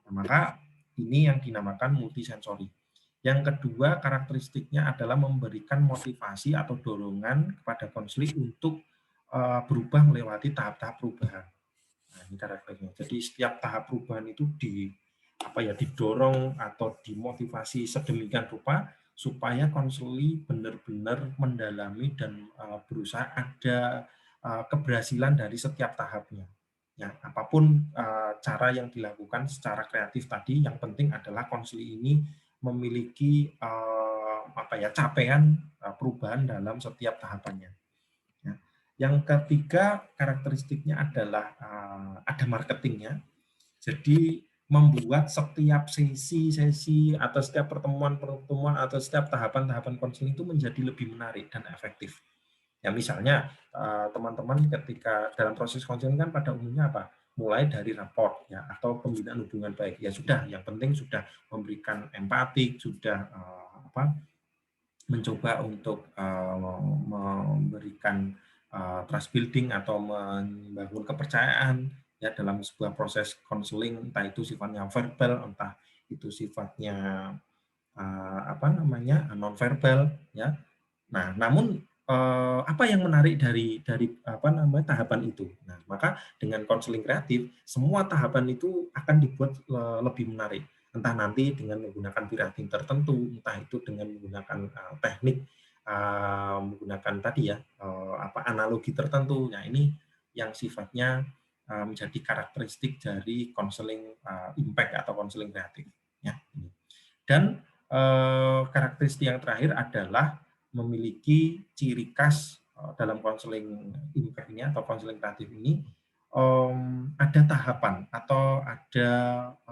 maka ini yang dinamakan multisensori. Yang kedua, karakteristiknya adalah memberikan motivasi atau dorongan kepada konseli untuk berubah melewati tahap-tahap perubahan. Nah, ini karakternya. Jadi setiap tahap perubahan itu didorong atau dimotivasi sedemikian rupa supaya konseli benar-benar mendalami dan berusaha ada keberhasilan dari setiap tahapnya. Ya, apapun cara yang dilakukan secara kreatif tadi, yang penting adalah konseli ini memiliki capaian perubahan dalam setiap tahapannya. Ya. Yang ketiga karakteristiknya adalah ada marketingnya. Jadi membuat setiap sesi atau setiap pertemuan atau setiap tahapan-tahapan konseling itu menjadi lebih menarik dan efektif. Ya misalnya teman-teman ketika dalam proses konseling kan pada umumnya apa? Mulai dari raport ya atau pembinaan hubungan baik. Ya sudah, yang penting sudah memberikan empatik, sudah mencoba untuk memberikan trust building atau membangun kepercayaan ya dalam sebuah proses konseling, entah itu sifatnya verbal, entah itu sifatnya non verbal ya. Nah, namun apa yang menarik dari tahapan itu? Nah, maka dengan konseling kreatif semua tahapan itu akan dibuat lebih menarik. Entah nanti dengan menggunakan writing tertentu, entah itu dengan menggunakan teknik menggunakan tadi ya analogi tertentu. Nah, ini yang sifatnya menjadi karakteristik dari konseling impact atau konseling kreatif ya. Dan karakteristik yang terakhir adalah memiliki ciri khas dalam konseling impact ini atau konseling kreatif ini ada tahapan atau ada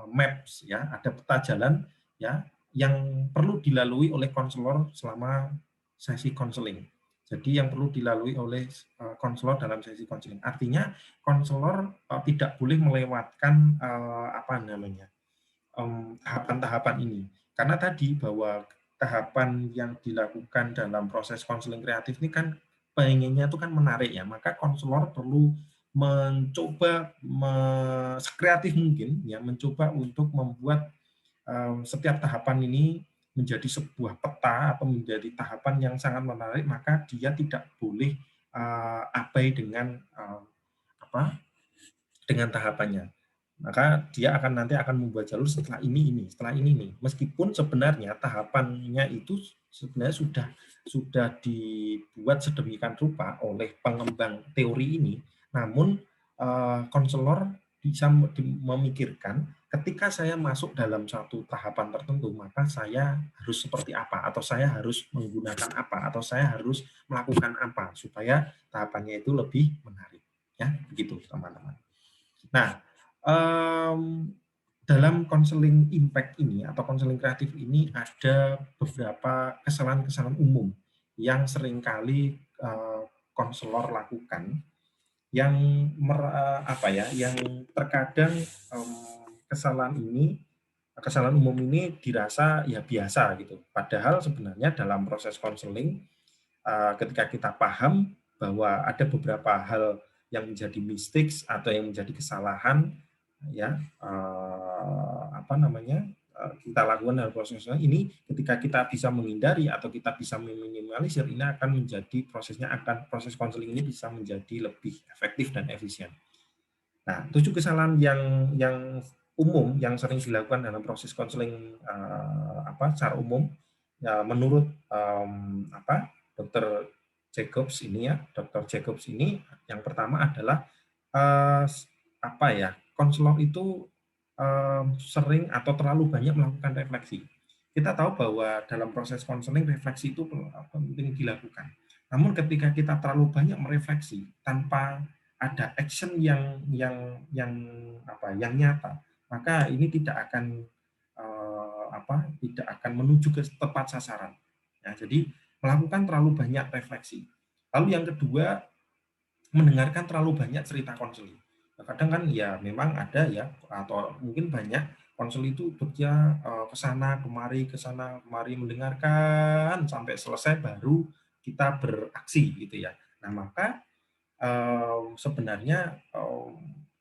maps ya, ada peta jalan ya yang perlu dilalui oleh konselor selama sesi konseling. Jadi yang perlu dilalui oleh konselor dalam sesi konseling. Artinya konselor tidak boleh melewatkan tahapan-tahapan ini. Karena tadi bahwa tahapan yang dilakukan dalam proses konseling kreatif ini kan pengennya itu kan menarik ya, maka konselor perlu mencoba sekreatif mungkin ya, mencoba untuk membuat setiap tahapan ini menjadi sebuah peta atau menjadi tahapan yang sangat menarik, maka dia tidak boleh abai dengan apa dengan tahapannya. Maka dia nanti akan membuat jalur setelah ini, setelah ini. Meskipun sebenarnya tahapannya itu sebenarnya sudah dibuat sedemikian rupa oleh pengembang teori ini, namun konselor bisa memikirkan ketika saya masuk dalam satu tahapan tertentu, maka saya harus seperti apa, atau saya harus menggunakan apa, atau saya harus melakukan apa supaya tahapannya itu lebih menarik. Ya, begitu teman-teman. Nah, dalam konseling impact ini atau konseling kreatif ini ada beberapa kesalahan-kesalahan umum yang seringkali konselor lakukan yang yang terkadang kesalahan umum ini dirasa ya biasa gitu. Padahal sebenarnya dalam proses konseling ketika kita paham bahwa ada beberapa hal yang menjadi mistakes atau yang menjadi kesalahan ya kita lakukan dalam proses ini, ketika kita bisa menghindari atau kita bisa meminimalisir, ini akan menjadi proses konseling ini bisa menjadi lebih efektif dan efisien. Nah, 7 kesalahan yang umum yang sering dilakukan dalam proses konseling secara umum ya, menurut Dr. Jacobs ini yang pertama adalah konselor itu sering atau terlalu banyak melakukan refleksi. Kita tahu bahwa dalam proses konseling refleksi itu penting dilakukan. Namun ketika kita terlalu banyak merefleksi tanpa ada action yang nyata, maka ini tidak akan menuju ke tepat sasaran. Ya, jadi melakukan terlalu banyak refleksi. Lalu yang kedua, mendengarkan terlalu banyak cerita konseling. Kadang kan ya memang ada ya, atau mungkin banyak konseling itu bekerja ke sana kemari mendengarkan sampai selesai baru kita beraksi gitu ya. Nah, maka sebenarnya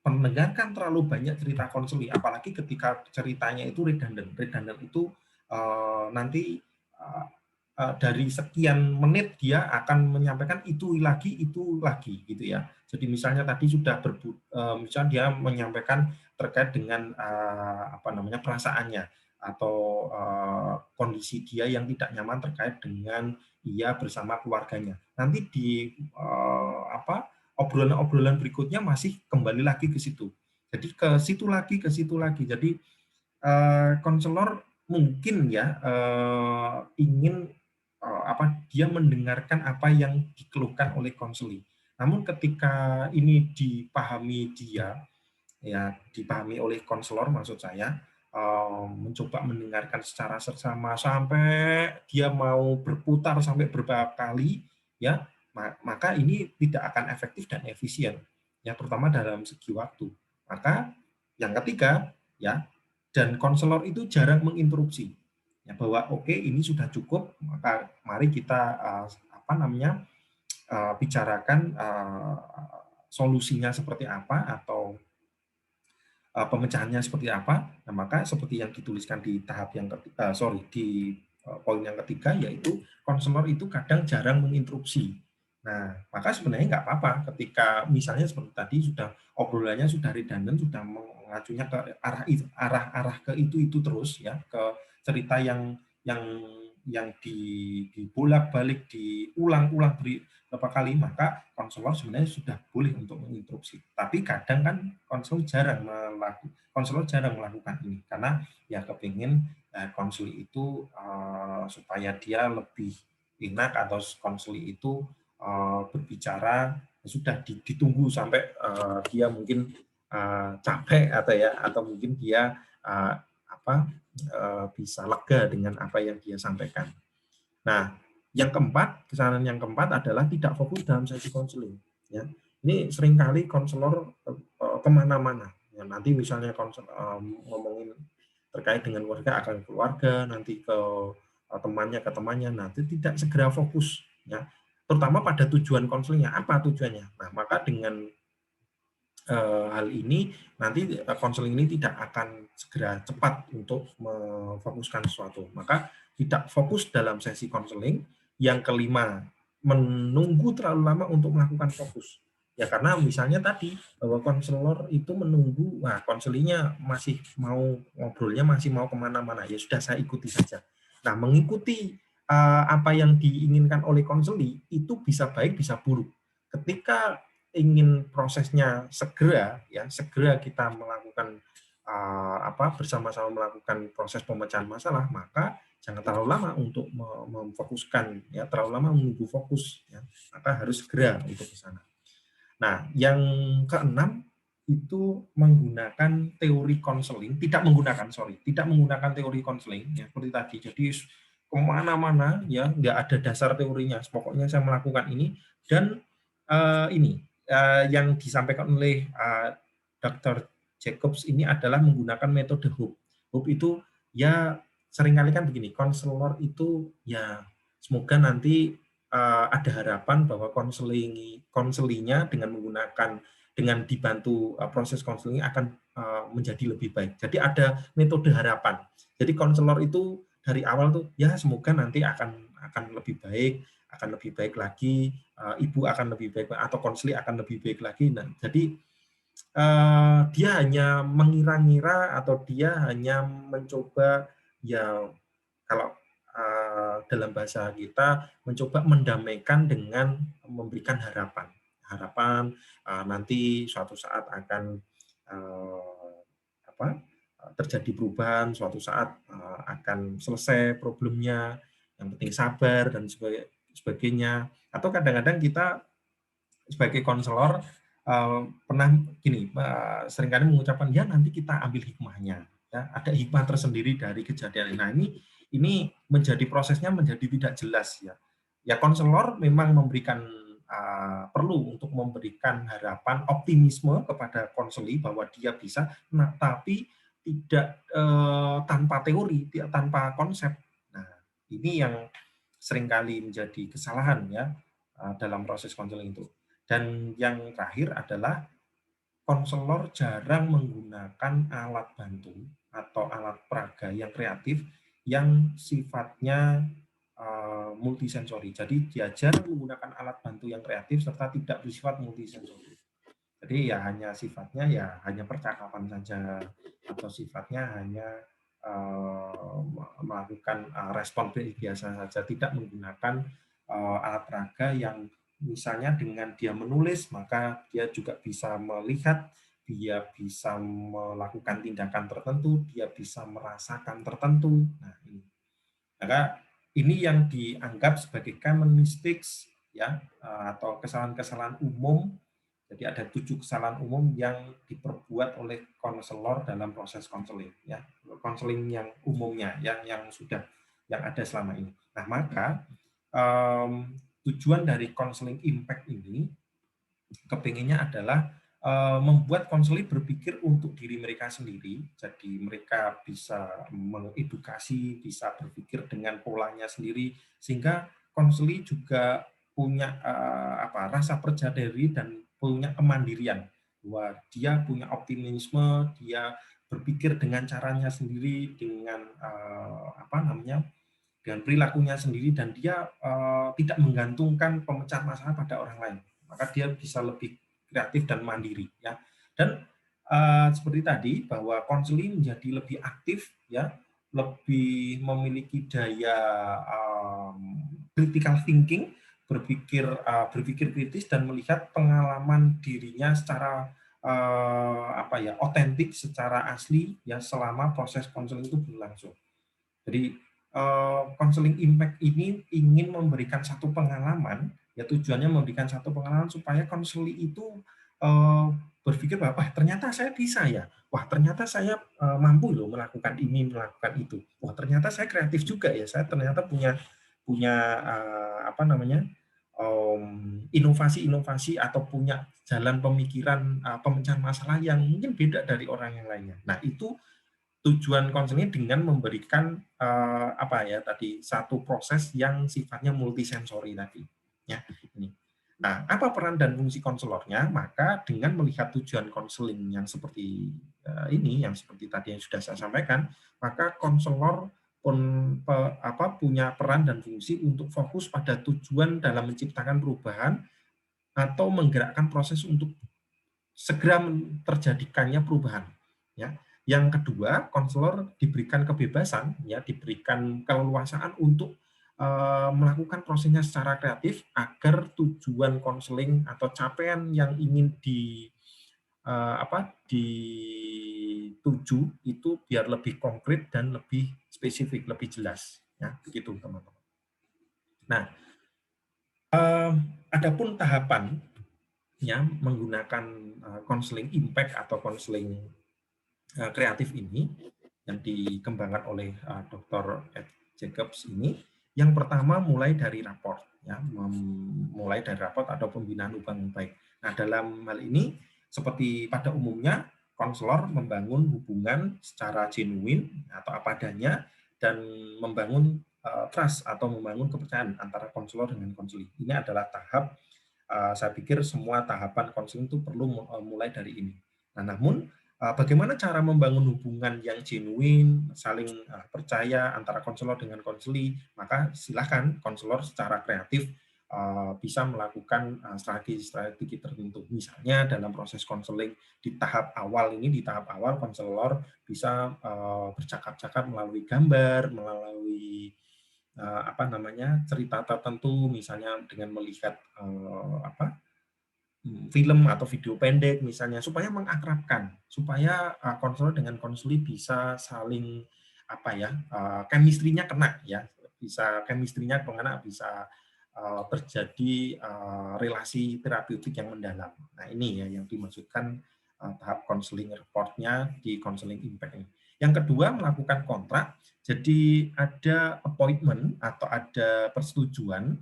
mendengarkan terlalu banyak cerita konseling, apalagi ketika ceritanya itu redundant itu nanti dari sekian menit dia akan menyampaikan itu lagi gitu ya. Jadi misalnya tadi sudah misalnya dia menyampaikan terkait dengan perasaannya atau kondisi dia yang tidak nyaman terkait dengan ia bersama keluarganya. Nanti di obrolan-obrolan berikutnya masih kembali lagi ke situ. Jadi ke situ lagi. Jadi konselor mungkin ya ingin dia mendengarkan apa yang dikeluhkan oleh konseling. Namun ketika ini dipahami oleh konselor, maksud saya mencoba mendengarkan secara seksama sampai dia mau berputar sampai beberapa kali ya, maka ini tidak akan efektif dan efisien ya, terutama dalam segi waktu. Maka yang ketiga ya, dan konselor itu jarang menginterupsi ya, bahwa oke, ini sudah cukup, maka mari kita bicarakan solusinya seperti apa atau pemecahannya seperti apa. Nah, maka seperti yang dituliskan di poin yang ketiga, yaitu konselor itu kadang jarang menginterupsi. Nah, maka sebenarnya nggak apa-apa ketika misalnya seperti tadi obrolannya sudah redundant, sudah mengacunya ke arah ke itu terus ya, ke cerita yang dibolak-balik, diulang-ulang beberapa kali, maka konselor sebenarnya sudah boleh untuk menginterupsi. Tapi kadang kan konselor jarang melakukan ini karena ya kepingin konseling itu supaya dia lebih enak, atau konseling itu berbicara sudah ditunggu sampai dia mungkin capek atau mungkin dia bisa lega dengan apa yang dia sampaikan. Nah, kesalahan yang keempat adalah tidak fokus dalam sesi konseling. Ya, ini seringkali konselor kemana-mana. Ya, nanti misalnya ngomongin terkait dengan keluarga akan keluarga, nanti ke temannya, nanti tidak segera fokus. Ya, terutama pada tujuan konselingnya. Apa tujuannya? Nah, maka dengan hal ini nanti konseling ini tidak akan segera cepat untuk memfokuskan sesuatu. Maka tidak fokus dalam sesi konseling. Yang kelima, menunggu terlalu lama untuk melakukan fokus. Ya karena misalnya tadi bahwa konselor itu menunggu, wah konselinya masih mau ngobrolnya masih mau kemana-mana, ya sudah saya ikuti saja. Nah mengikuti apa yang diinginkan oleh konseli itu bisa baik bisa buruk. Ketika ingin prosesnya segera, ya segera kita melakukan bersama-sama melakukan proses pemecahan masalah, maka jangan terlalu lama untuk memfokuskan, ya terlalu lama menunggu fokus, ya maka harus segera untuk ke sana. Nah, yang keenam itu menggunakan teori konseling, tidak menggunakan teori konseling, ya seperti tadi. Jadi kemana-mana, ya nggak ada dasar teorinya. Pokoknya saya melakukan ini dan yang disampaikan oleh Dr. Jacobs ini adalah menggunakan metode HOPE. HOPE itu ya seringkali kan begini, konselor itu ya semoga nanti ada harapan bahwa konselinya dengan dibantu proses konseling akan menjadi lebih baik. Jadi ada metode harapan. Jadi konselor itu dari awal tuh ya semoga nanti akan lebih baik lagi, ibu akan lebih baik atau konseli akan lebih baik lagi. Nah, jadi dia hanya mengira-ngira atau dia hanya mencoba ya kalau dalam bahasa kita mencoba mendamaikan dengan memberikan harapan nanti suatu saat akan terjadi perubahan, suatu saat akan selesai problemnya, yang penting sabar dan sebagainya. Atau kadang-kadang kita sebagai konselor pernah gini, seringkali mengucapkan ya nanti kita ambil hikmahnya, ya ada hikmah tersendiri dari kejadian. Nah ini menjadi prosesnya menjadi tidak jelas ya. Ya konselor memang memberikan perlu untuk memberikan harapan optimisme kepada konseli bahwa dia bisa, nah tapi tidak tanpa teori, tidak tanpa konsep. Nah ini yang seringkali menjadi kesalahan ya dalam proses konseling itu. Dan yang terakhir adalah konselor jarang menggunakan alat bantu atau alat peraga yang kreatif yang sifatnya multisensori. Jadi diajar menggunakan alat bantu yang kreatif serta tidak bersifat multisensori. Jadi ya hanya sifatnya ya hanya percakapan saja atau sifatnya hanya melakukan respon biasa saja, tidak menggunakan alat peraga yang misalnya dengan dia menulis maka dia juga bisa melihat, dia bisa melakukan tindakan tertentu, dia bisa merasakan tertentu. Nah ini, maka ini yang dianggap sebagai common mistakes ya atau kesalahan-kesalahan umum. Jadi ada 7 kesalahan umum yang diperbuat oleh konselor dalam proses konseling ya. Konseling yang umumnya yang ada selama ini. Nah, maka tujuan dari konseling impact ini kepinginnya adalah membuat konseling berpikir untuk diri mereka sendiri. Jadi mereka bisa mengedukasi, bisa berpikir dengan polanya sendiri sehingga konseling juga punya rasa percaya diri dan punya kemandirian, bahwa dia punya optimisme, dia berpikir dengan caranya sendiri, dengan dengan perilakunya sendiri, dan dia tidak menggantungkan pemecahan masalah pada orang lain. Maka dia bisa lebih kreatif dan mandiri ya. Dan seperti tadi bahwa konseling menjadi lebih aktif ya, lebih memiliki daya critical thinking, berpikir kritis dan melihat pengalaman dirinya secara otentik, secara asli ya selama proses konseling itu berlangsung. Jadi konseling impact ini ingin memberikan satu pengalaman, ya tujuannya memberikan satu pengalaman supaya konseling itu berpikir bahwa wah ternyata saya bisa ya, wah ternyata saya mampu loh melakukan ini, melakukan itu, wah ternyata saya kreatif juga ya, saya ternyata punya inovasi-inovasi atau punya jalan pemikiran pemecahan masalah yang mungkin beda dari orang yang lainnya. Nah itu tujuan konseling dengan memberikan satu proses yang sifatnya multisensori tadi ya ini. Nah, apa peran dan fungsi konselornya? Maka dengan melihat tujuan konseling yang seperti ini, yang seperti tadi yang sudah saya sampaikan, maka konselor pun punya peran dan fungsi untuk fokus pada tujuan dalam menciptakan perubahan atau menggerakkan proses untuk segera terjadikannya perubahan. Ya. Yang kedua, konselor diberikan kebebasan, ya, diberikan keleluasaan untuk melakukan prosesnya secara kreatif agar tujuan konseling atau capaian yang ingin dituju itu biar lebih konkret dan lebih spesifik, lebih jelas, ya, begitu teman-teman. Nah, adapun tahapan yang menggunakan konseling impact atau konseling kreatif ini yang dikembangkan oleh Dr. Ed Jacobs ini, yang pertama mulai dari raport, ya, mulai dari raport atau pembinaan hubungan baik. Nah, dalam hal ini seperti pada umumnya konselor membangun hubungan secara genuine atau apa adanya dan membangun trust atau membangun kepercayaan antara konselor dengan konseli. Ini adalah tahap saya pikir semua tahapan konseling itu perlu mulai dari ini. Nah, namun bagaimana cara membangun hubungan yang genuine, saling percaya antara konselor dengan konseli, maka silakan konselor secara kreatif bisa melakukan strategi-strategi tertentu. Misalnya dalam proses konseling di tahap awal ini, di tahap awal konselor bisa bercakap-cakap melalui gambar, melalui cerita tertentu, misalnya dengan melihat film atau video pendek misalnya, supaya mengakrabkan, supaya konselor dengan konseli bisa saling chemistry-nya kena, ya, bisa chemistry-nya kemana, bisa terjadi relasi terapeutik yang mendalam. Nah, ini ya yang dimaksudkan tahap konseling report-nya di konseling impact ini. Yang kedua, melakukan kontrak. Jadi ada appointment atau ada persetujuan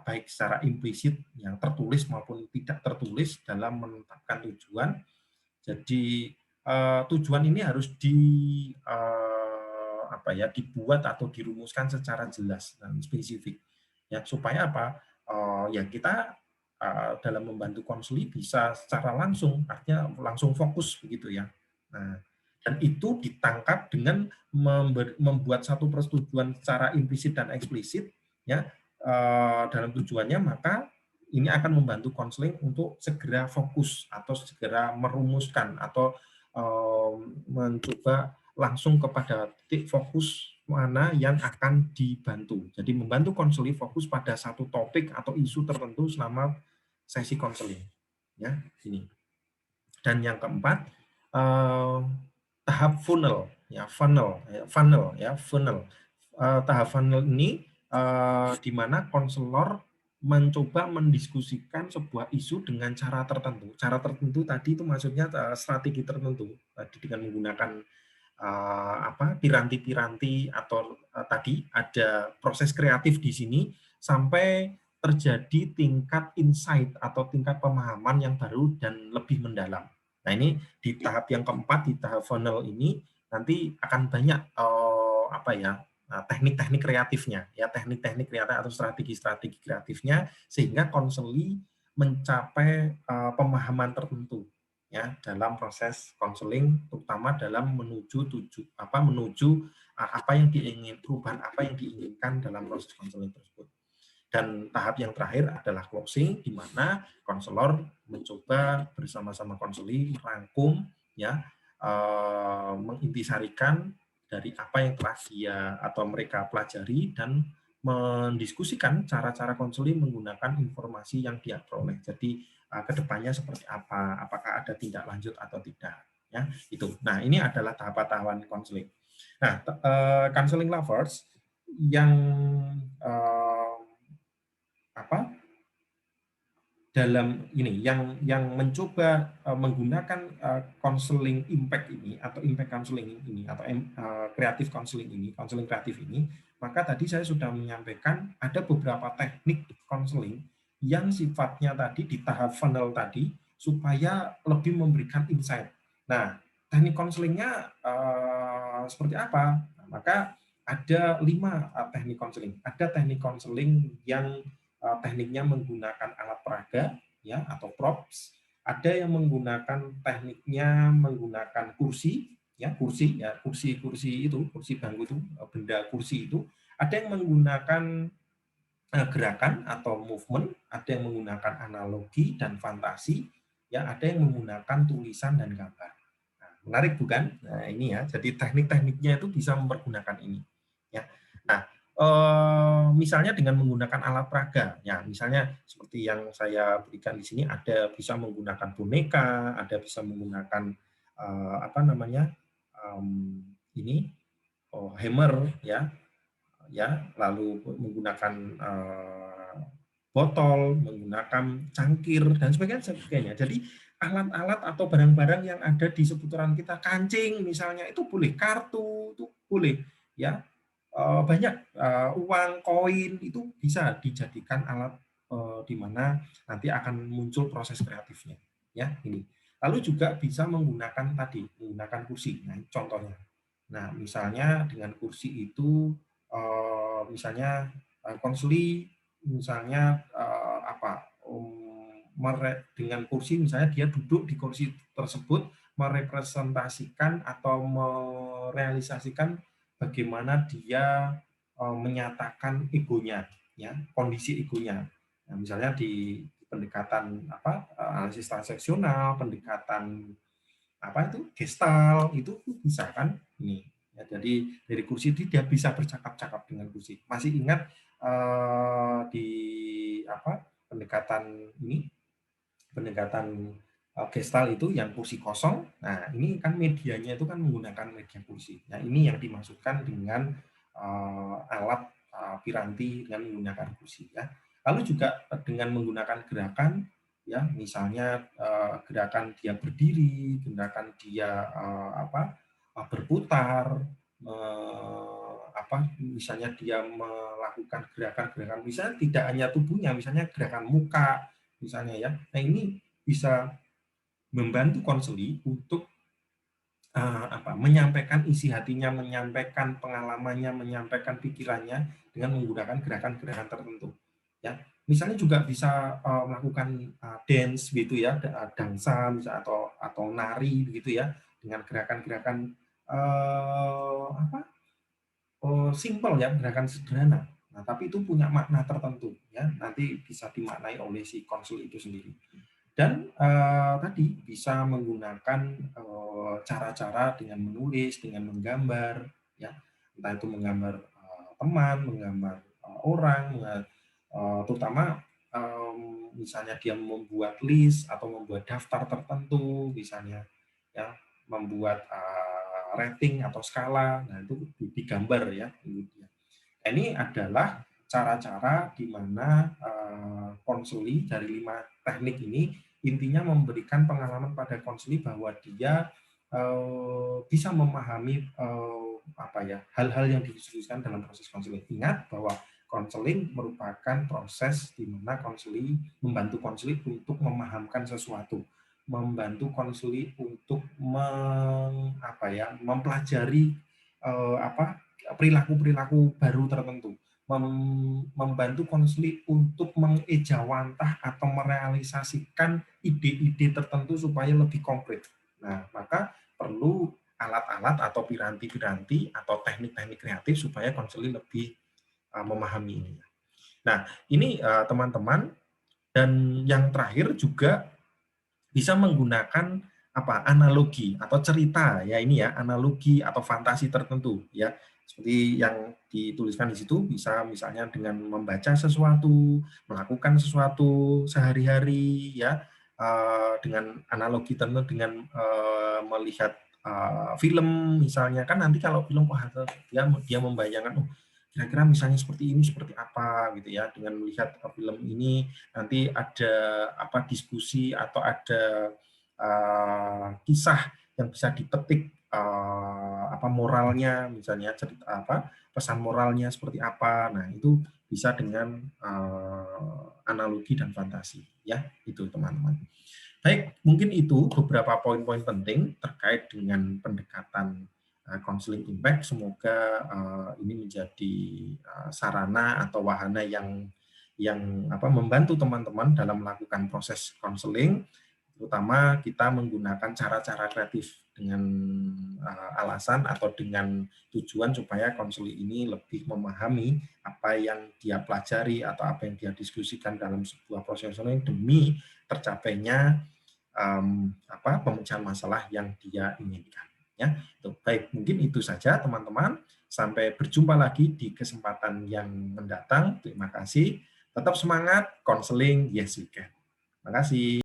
baik secara implisit yang tertulis maupun tidak tertulis dalam menetapkan tujuan. Jadi tujuan ini harus dibuat atau dirumuskan secara jelas dan spesifik, ya, supaya apa? Ya kita dalam membantu konseli bisa secara langsung, artinya langsung fokus begitu ya. Nah, dan itu ditangkap dengan membuat satu persetujuan secara implisit dan eksplisit, ya, dalam tujuannya, maka ini akan membantu konseling untuk segera fokus atau segera merumuskan atau mencoba langsung kepada titik fokus mana yang akan dibantu. Jadi membantu konseling fokus pada satu topik atau isu tertentu selama sesi konseling. Ya, ini. Dan yang keempat, tahap funnel. Tahap funnel ini di mana konselor mencoba mendiskusikan sebuah isu dengan cara tertentu. Cara tertentu tadi itu maksudnya strategi tertentu. Tadi dengan menggunakan piranti-piranti atau tadi ada proses kreatif di sini sampai terjadi tingkat insight atau tingkat pemahaman yang baru dan lebih mendalam. Nah, ini di tahap yang keempat, di tahap funnel ini nanti akan banyak teknik-teknik kreatifnya, ya, teknik-teknik kreatif atau strategi-strategi kreatifnya sehingga konseli mencapai pemahaman tertentu, ya, dalam proses konseling, terutama dalam menuju apa yang diingin, perubahan apa yang diinginkan dalam proses konseling tersebut. Dan tahap yang terakhir adalah closing, di mana konselor mencoba bersama-sama konseli merangkum, ya, mengintisarikan dari apa yang telah dia atau mereka pelajari dan mendiskusikan cara-cara konseling menggunakan informasi yang dia peroleh. Jadi kedepannya seperti apa, apakah ada tindak lanjut atau tidak, ya, itu. Nah, ini adalah tahapan-tahapan konseling. Nah, counseling lovers yang dalam ini yang mencoba menggunakan counseling impact ini atau impact counseling ini atau creative counseling ini, counseling kreatif ini, maka tadi saya sudah menyampaikan ada beberapa teknik counseling yang sifatnya tadi di tahap funnel tadi supaya lebih memberikan insight. Nah, teknik counselingnya seperti apa? Nah, maka ada 5 teknik counseling. Ada teknik counseling yang tekniknya menggunakan alat peraga ya atau props, ada yang menggunakan tekniknya menggunakan kursi kursi itu, kursi bangku itu, benda kursi itu, ada yang menggunakan gerakan atau movement, ada yang menggunakan analogi dan fantasi, ya ada yang menggunakan tulisan dan gambar. Nah, menarik bukan? Nah, ini ya, jadi teknik-tekniknya itu bisa mempergunakan ini. Ya. Nah, misalnya dengan menggunakan alat peraga, ya misalnya seperti yang saya berikan di sini, ada bisa menggunakan boneka, ada bisa menggunakan apa namanya ini hammer, ya lalu menggunakan botol, menggunakan cangkir dan sebagainya. Jadi alat-alat atau barang-barang yang ada di seputaran kita, kancing misalnya itu boleh, kartu itu boleh, ya banyak uang, koin itu bisa dijadikan alat di mana nanti akan muncul proses kreatifnya, ya ini. Lalu juga bisa menggunakan menggunakan kursi. Nah, contohnya. Nah, misalnya dengan kursi itu misalnya konseli misalnya dengan kursi misalnya dia duduk di kursi tersebut merepresentasikan atau merealisasikan bagaimana dia menyatakan egonya, ya kondisi egonya. Nah, misalnya di pendekatan analisis transaksional, pendekatan itu gestal itu bisa kan ini. Ya, jadi dari kursi itu dia bisa bercakap-cakap dengan kursi. Masih ingat di pendekatan gestal itu yang kursi kosong. Nah, ini kan medianya itu kan menggunakan media kursi. Nah, ini yang dimaksudkan dengan alat piranti dengan menggunakan kursi ya. Lalu juga dengan menggunakan gerakan ya, misalnya gerakan dia berdiri, gerakan dia berputar, misalnya dia melakukan gerakan-gerakan misalnya tidak hanya tubuhnya, misalnya gerakan muka misalnya ya. Nah, ini bisa membantu konseli untuk menyampaikan isi hatinya, menyampaikan pengalamannya, menyampaikan pikirannya dengan menggunakan gerakan-gerakan tertentu. Ya, misalnya juga bisa melakukan dance gitu ya, dansa misalnya atau nari begitu ya, dengan gerakan-gerakan simple ya, gerakan sederhana. Nah, tapi itu punya makna tertentu ya, nanti bisa dimaknai oleh si konsul itu sendiri. Dan tadi bisa menggunakan cara-cara dengan menulis, dengan menggambar, ya entah itu menggambar teman, menggambar orang, terutama misalnya dia membuat list atau membuat daftar tertentu, misalnya ya membuat rating atau skala, nah itu digambar ya. Ini adalah cara-cara di mana konseli dari 5 teknik ini intinya memberikan pengalaman pada konseli bahwa dia bisa memahami hal-hal yang didiskusikan dalam proses konseling. Ingat bahwa konseling merupakan proses di mana konseli membantu konseli untuk memahamkan sesuatu, membantu konseli untuk mempelajari perilaku-perilaku baru tertentu, membantu konseli untuk mengejawantah atau merealisasikan ide-ide tertentu supaya lebih konkret. Nah, maka perlu alat-alat atau piranti-piranti atau teknik-teknik kreatif supaya konseli lebih memahami ini. Nah, ini teman-teman, dan yang terakhir juga bisa menggunakan analogi atau cerita ya, ini ya, analogi atau fantasi tertentu ya, seperti yang dituliskan di situ, bisa misalnya dengan membaca sesuatu, melakukan sesuatu sehari-hari ya, dengan analogi tertentu, dengan melihat film misalnya, kan nanti kalau film dia membayangkan kira-kira misalnya seperti ini seperti apa gitu ya, dengan melihat film ini nanti ada diskusi atau ada kisah yang bisa dipetik moralnya, misalnya cerita pesan moralnya seperti apa. Nah, itu bisa dengan analogi dan fantasi ya, itu teman-teman. Baik, mungkin itu beberapa poin-poin penting terkait dengan pendekatan counseling impact. Semoga ini menjadi sarana atau wahana yang yang membantu teman-teman dalam melakukan proses konseling, terutama kita menggunakan cara-cara kreatif dengan alasan atau dengan tujuan supaya konseling ini lebih memahami apa yang dia pelajari atau apa yang dia diskusikan dalam sebuah proses konseling demi tercapainya pemecahan masalah yang dia inginkan. Ya, baik, mungkin itu saja teman-teman. Sampai berjumpa lagi di kesempatan yang mendatang. Terima kasih. Tetap semangat, konseling, yes we can. Terima kasih.